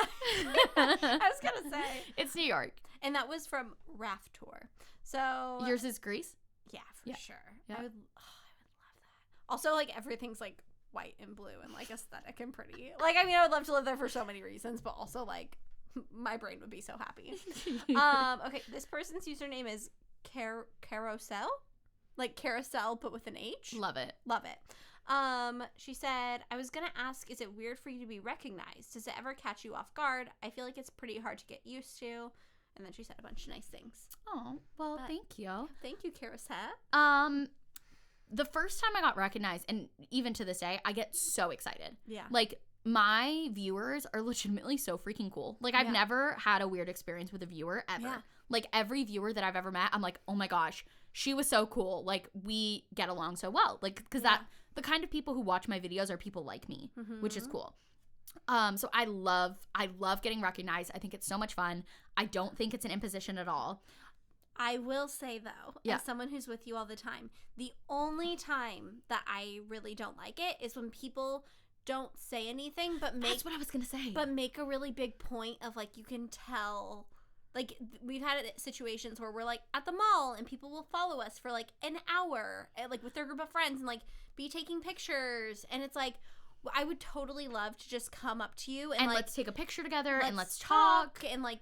I was going to say. It's New York. And that was from Raft Tour. So. Yours is Greece? Yeah, for sure. Yeah. I would love that. Also, like, everything's, like, white and blue and, like, aesthetic and pretty. Like, I mean, I would love to live there for so many reasons, but also, like, my brain would be so happy. Okay, this person's username is Carousel. Like, carousel, but with an H. Love it. Love it. She said, I was going to ask, is it weird for you to be recognized? Does it ever catch you off guard? I feel like it's pretty hard to get used to. And then she said a bunch of nice things. Oh, well, thank you. Thank you, Carousel. The first time I got recognized, and even to this day, I get so excited. Yeah. Like, my viewers are legitimately so freaking cool. Like, I've never had a weird experience with a viewer ever. Yeah. Like, every viewer that I've ever met, I'm like, oh my gosh, she was so cool. Like, we get along so well. Like, because the kind of people who watch my videos are people like me, which is cool. So I love getting recognized. I think it's so much fun. I don't think it's an imposition at all. I will say, though, as someone who's with you all the time, the only time that I really don't like it is when people don't say anything, but that's what I was gonna say. But make a really big point of, like, you can tell. Like, we've had situations where we're, like, at the mall and people will follow us for, like, an hour, like, with their group of friends and, like, be taking pictures. And it's, like, I would totally love to just come up to you and like, let's take a picture together and let's talk. And, like,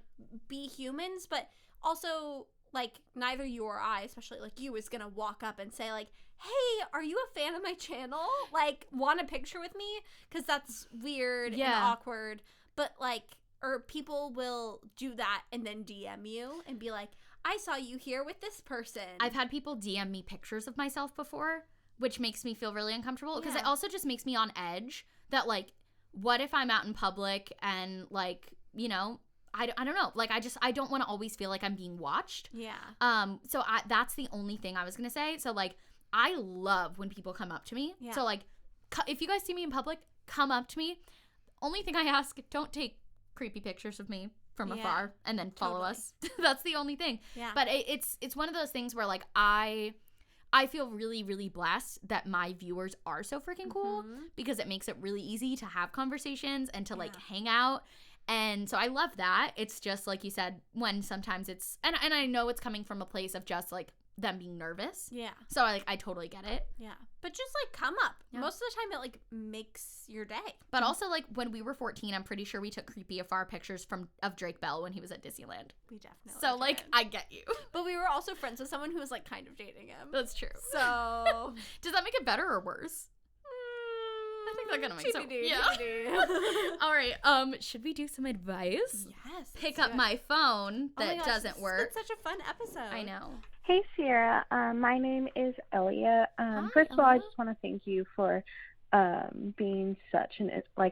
be humans. But also, like, neither you or I, especially, like, you, is going to walk up and say, like, hey, are you a fan of my channel? Like, want a picture with me? Because that's weird and awkward. But, like, or people will do that and then DM you and be like, I saw you here with this person. I've had people DM me pictures of myself before, which makes me feel really uncomfortable because it also just makes me on edge that, like, what if I'm out in public and, like, you know, I don't know. Like, I don't want to always feel like I'm being watched. Yeah. So that's the only thing I was going to say. So, like, I love when people come up to me. Yeah. So, like, if you guys see me in public, come up to me. Only thing I ask, don't take creepy pictures of me from afar and then follow us. That's the only thing. Yeah. But it's one of those things where, like, I feel really, really blessed that my viewers are so freaking cool because it makes it really easy to have conversations and to, like, hang out. And so I love that. It's just, like you said, when sometimes it's, and I know it's coming from a place of just, like, them being nervous. Yeah. So, I totally get it. Yeah. But just, like, come up. Yeah. Most of the time it, like, makes your day. But also, like, when we were 14, I'm pretty sure we took creepy afar pictures of Drake Bell when he was at Disneyland. We definitely So, like, I get you. But we were also friends with someone who was, like, kind of dating him. That's true. So. Does that make it better or worse? I think that kind of makes sense. Yeah. All right. Should we do some advice? Yes. Pick up my phone that doesn't work. It's been such a fun episode. I know. Hey, Sierra. My name is Elliot. First of all, I just want to thank you for being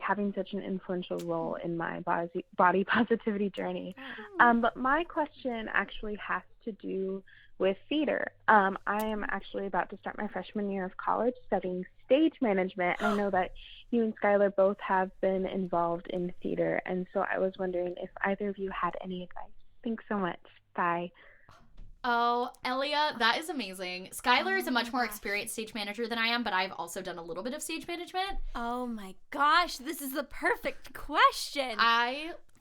having such an influential role in my body positivity journey. But my question actually has to do with theater. I am actually about to start my freshman year of college studying stage management. And I know that you and Skylar both have been involved in theater. And so I was wondering if either of you had any advice. Thanks so much. Bye. Oh, Elia, that is amazing. Skylar is a much more experienced stage manager than I am, but I've also done a little bit of stage management. Oh my gosh, this is the perfect question.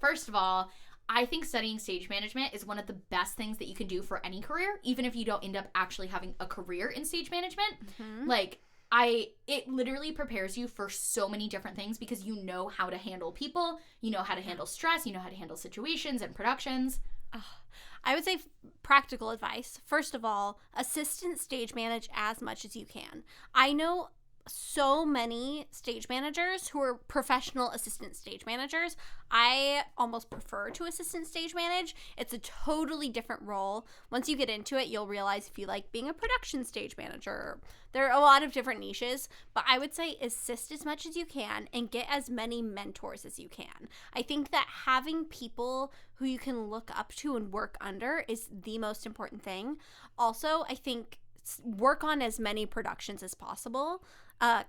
First of all, I think studying stage management is one of the best things that you can do for any career, even if you don't end up actually having a career in stage management. Mm-hmm. Like, it literally prepares you for so many different things because you know how to handle people, you know how to handle stress, you know how to handle situations and productions. I would say practical advice. First of all, assistant stage manage as much as you can. I know so many stage managers who are professional assistant stage managers. I almost prefer to assistant stage manage. It's a totally different role. Once you get into it, you'll realize if you like being a production stage manager. There are a lot of different niches, but I would say assist as much as you can and get as many mentors as you can. I think that having people who you can look up to and work under is the most important thing. Also, I think work on as many productions as possible.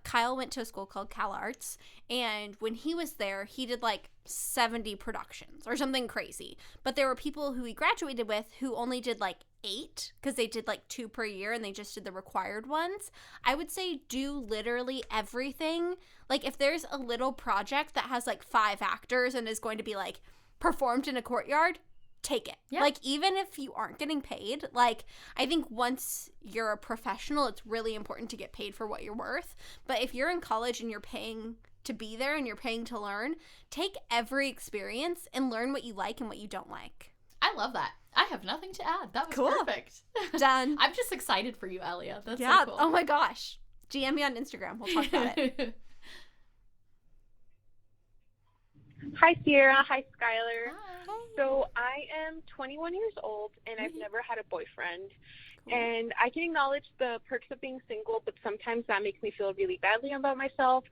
Kyle went to a school called Cal Arts, and when he was there, he did like 70 productions or something crazy. But there were people who he graduated with who only did like 8 because they did like 2 per year and they just did the required ones. I would say do literally everything. Like if there's a little project that has like 5 actors and is going to be like performed in a courtyard, take it. Yeah. Like even if you aren't getting paid, like I think once you're a professional, it's really important to get paid for what you're worth. But if you're in college and you're paying to be there and you're paying to learn, take every experience and learn what you like and what you don't like. I love that. I have nothing to add. That was cool. Perfect. Done. I'm just excited for you, Elia. That's so cool. Oh my gosh. DM me on Instagram. We'll talk about it. Hi, Sierra. Hi, Skylar. Hi. So I am 21 years old, and I've never had a boyfriend. Cool. And I can acknowledge the perks of being single, but sometimes that makes me feel really badly about myself.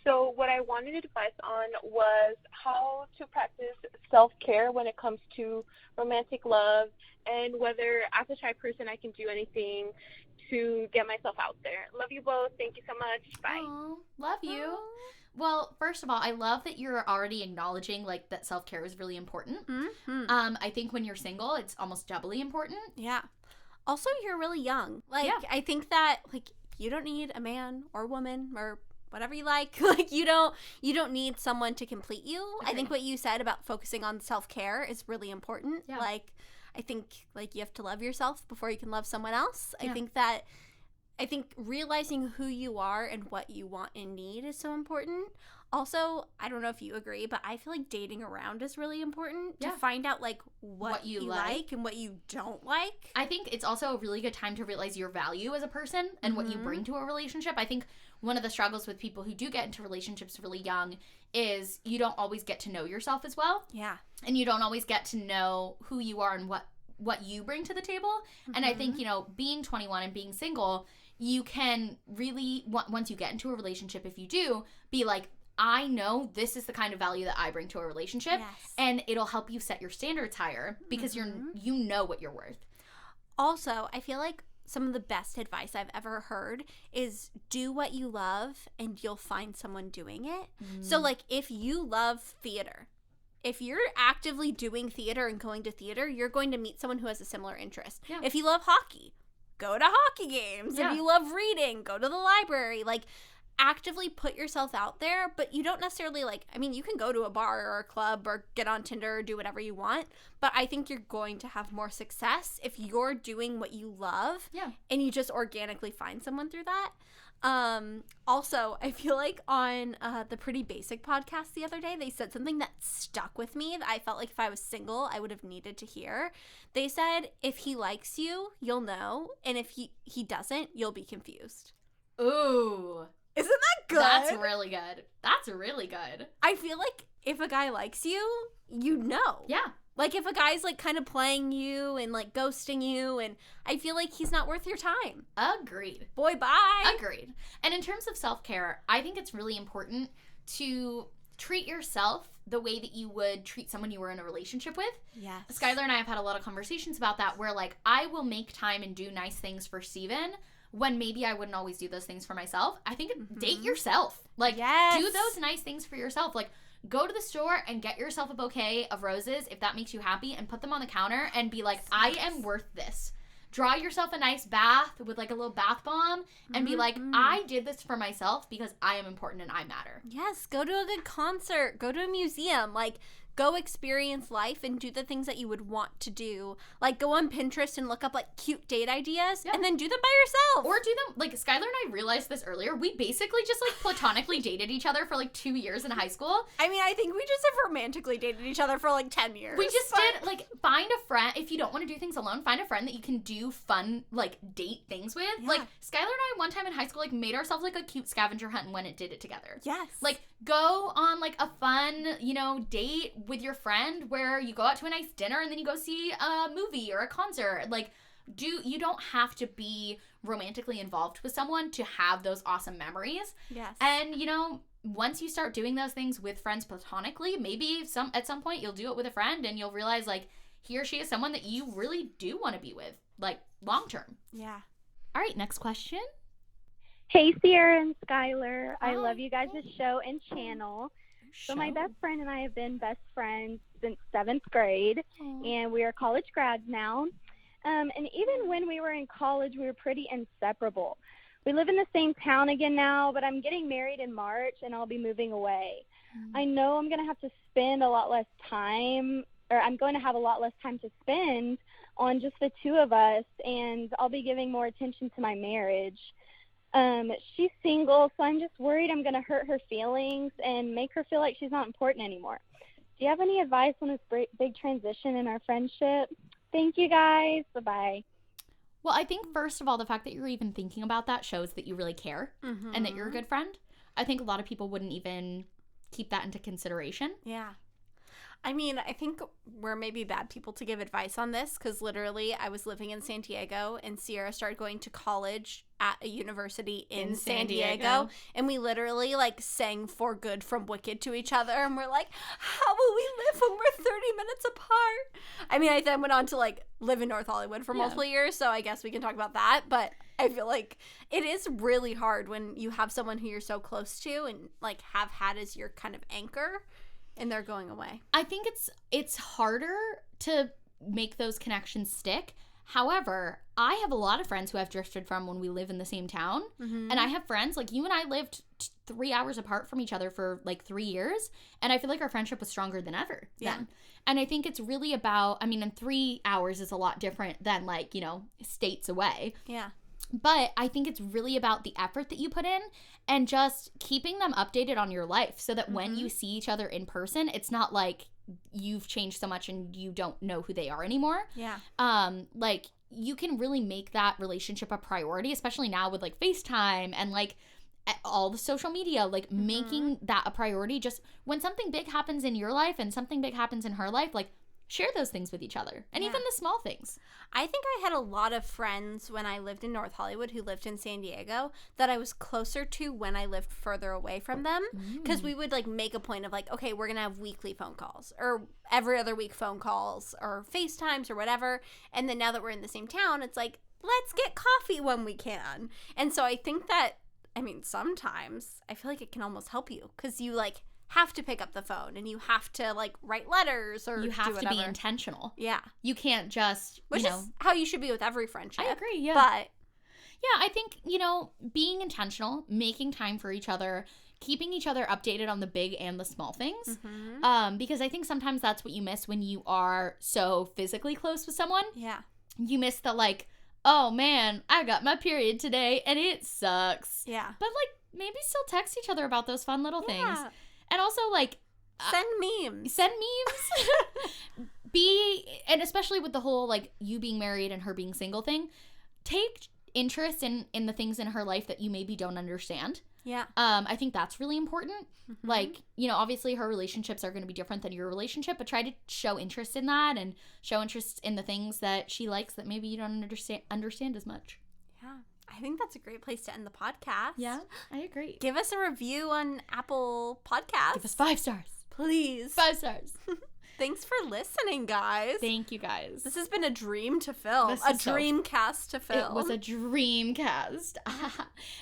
So what I wanted advice on was how to practice self-care when it comes to romantic love, and whether as a shy person I can do anything to get myself out there. Love you both. Thank you so much. Bye. Aww, love you. Well, first of all, I love that you're already acknowledging like that self-care is really important. Mm-hmm. I think when you're single, it's almost doubly important. Yeah. Also, you're really young. Like, I think that like you don't need a man or woman or whatever you like. Like you don't need someone to complete you. Okay. I think what you said about focusing on self-care is really important. Yeah. Like I think like you have to love yourself before you can love someone else. Yeah. I think realizing who you are and what you want and need is so important. Also, I don't know if you agree, but I feel like dating around is really important to find out like what you like and what you don't like. I think it's also a really good time to realize your value as a person and what you bring to a relationship. I think one of the struggles with people who do get into relationships really young is you don't always get to know yourself as well. Yeah. And you don't always get to know who you are and what you bring to the table. And I think, being 21 and being single, you can really, once you get into a relationship, if you do, be like, I know this is the kind of value that I bring to a relationship. Yes. And it'll help you set your standards higher because you know what you're worth. Also, I feel like some of the best advice I've ever heard is do what you love and you'll find someone doing it. So like if you love theater, if you're actively doing theater and going to theater, you're going to meet someone who has a similar interest. Yeah. If you love hockey, go to hockey games. Yeah. If you love reading, go to the library. Like, actively put yourself out there, but you don't necessarily you can go to a bar or a club or get on Tinder or do whatever you want, but I think you're going to have more success if you're doing what you love and you just organically find someone through that. Also, I feel like on the Pretty Basic podcast the other day, they said something that stuck with me that I felt like if I was single, I would have needed to hear. They said, if he likes you, you'll know, and if he doesn't, you'll be confused. Ooh. Isn't that good? That's really good. That's really good. I feel like if a guy likes you, you know. Yeah. Like if a guy's like kind of playing you and like ghosting you, and I feel like he's not worth your time. Agreed. Boy, bye. Agreed. And in terms of self-care, I think it's really important to treat yourself the way that you would treat someone you were in a relationship with. Yes. Skylar and I have had a lot of conversations about that where like I will make time and do nice things for Steven when maybe I wouldn't always do those things for myself. I think date yourself. Like, do those nice things for yourself. Like, go to the store and get yourself a bouquet of roses if that makes you happy and put them on the counter and be like, I am worth this. draw yourself a nice bath with like a little bath bomb and be like, I did this for myself because I am important and I matter. Yes, go to a good concert, go to a museum, like go experience life and do the things that you would want to do. Like go on Pinterest and look up like cute date ideas and then do them by yourself. Or do them, like Skylar and I realized this earlier, we basically just like platonically dated each other for like 2 years in high school. I mean, I think we just have romantically dated each other for like 10 years. We just did, like, find a friend, if you don't want to do things alone, find a friend that you can do fun, like, date things with. Yeah. Like, Skylar and I one time in high school, like, made ourselves like a cute scavenger hunt and went and did it together. Yes. Like, go on like a fun, you know, date with your friend where you go out to a nice dinner and then you go see a movie or a concert. Like, you don't have to be romantically involved with someone to have those awesome memories. Yes. And, you know, once you start doing those things with friends platonically, maybe at some point you'll do it with a friend and you'll realize like he or she is someone that you really do want to be with, like long term. Yeah. All right, next question. Hey, Sierra and Skylar. I love you guys' show and channel. So my best friend and I have been best friends since 7th grade, and we are college grads now. And even when we were in college, we were pretty inseparable. We live in the same town again now, but I'm getting married in March, and I'll be moving away. I know I'm going to have to spend a lot less time, or I'm going to have a lot less time to spend on just the two of us, and I'll be giving more attention to my marriage. She's single, so I'm just worried I'm going to hurt her feelings and make her feel like she's not important anymore. Do you have any advice on this big transition in our friendship? Thank you, guys. Bye-bye. Well, I think, first of all, the fact that you're even thinking about that shows that you really care and that you're a good friend. I think a lot of people wouldn't even keep that into consideration. Yeah. I mean, I think we're maybe bad people to give advice on this because literally I was living in San Diego and Sierra started going to college at a university in San Diego. And we literally like sang For Good from Wicked to each other and we're like, how will we live when we're 30 minutes apart? I mean, I then went on to like live in North Hollywood for multiple years, so I guess we can talk about that. But I feel like it is really hard when you have someone who you're so close to and like have had as your kind of anchor. And they're going away. I think it's harder to make those connections stick. However, I have a lot of friends who I've drifted from when we live in the same town. And I have friends, like you and I lived 3 hours apart from each other for like 3 years. And I feel like our friendship was stronger than ever then. And I think it's really about, I mean, and 3 hours is a lot different than like, you know, states away. Yeah. But I think it's really about the effort that you put in and just keeping them updated on your life so that when you see each other in person, it's not like you've changed so much and you don't know who they are anymore. Yeah. Like you can really make that relationship a priority, especially now with like FaceTime and like all the social media, like making that a priority. Just when something big happens in your life and something big happens in her life, like share those things with each other and even the small things. I think I had a lot of friends when I lived in North Hollywood who lived in San Diego that I was closer to when I lived further away from them because we would like make a point of like, okay, we're gonna have weekly phone calls or every other week phone calls or FaceTimes or whatever. And then now that we're in the same town, it's like, let's get coffee when we can. And so I think that, I mean, sometimes I feel like it can almost help you because you like have to pick up the phone and you have to like write letters or you have do to be intentional. Yeah. You can't just, which is how you should be with every friendship. I agree, yeah. But yeah, I think, you know, being intentional, making time for each other, keeping each other updated on the big and the small things. Because I think sometimes that's what you miss when you are so physically close with someone. Yeah. You miss the like, oh man, I got my period today and it sucks. Yeah. But like maybe still text each other about those fun little things. And also, like, send memes. And especially with the whole, like, you being married and her being single thing, take interest in the things in her life that you maybe don't understand. Yeah. I think that's really important. Like, you know, obviously her relationships are going to be different than your relationship, but try to show interest in that and show interest in the things that she likes that maybe you don't understand as much. Yeah. I think that's a great place to end the podcast. Yeah, I agree. Give us a review on Apple Podcasts. Give us 5 stars. Please. 5 stars. Thanks for listening, guys. Thank you, guys. This has been a dream to film. A dreamcast to film. It was a dreamcast.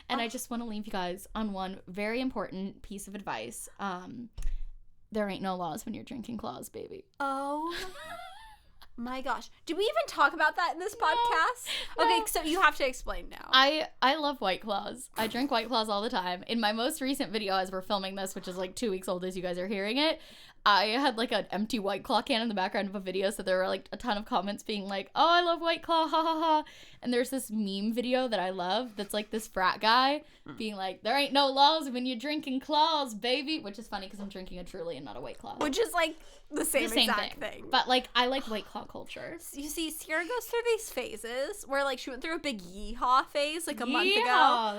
And I just want to leave you guys on one very important piece of advice. There ain't no laws when you're drinking claws, baby. Oh My gosh. Did we even talk about that in this podcast? No. Okay, so you have to explain now. I love White Claws. I drink White Claws all the time. In my most recent video, as we're filming this, which is like 2 weeks old as you guys are hearing it, I had like an empty White Claw can in the background of a video, so there were like a ton of comments being like, oh, I love White Claw, ha ha ha. And there's this meme video that I love that's like this frat guy being like, there ain't no laws when you're drinking claws, baby. Which is funny because I'm drinking a Truly and not a White Claw. Which is like the same exact thing. But like, I like White Claw culture. You see, Sierra goes through these phases where like she went through a big yeehaw phase like a month ago.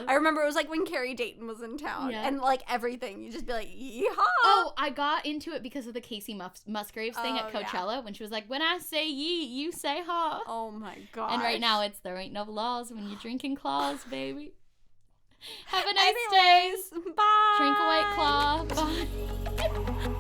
I remember it was like when Carrie Dayton was in town and like everything. You just be like, yeehaw. Oh, I got into it because of the Casey Musgraves thing at Coachella when she was like, when I say yee, you say ha. Oh my god. And right now it's there ain't no laws when you're drinking claws, baby. Have a nice day. Bye. Drink a White Claw. Bye.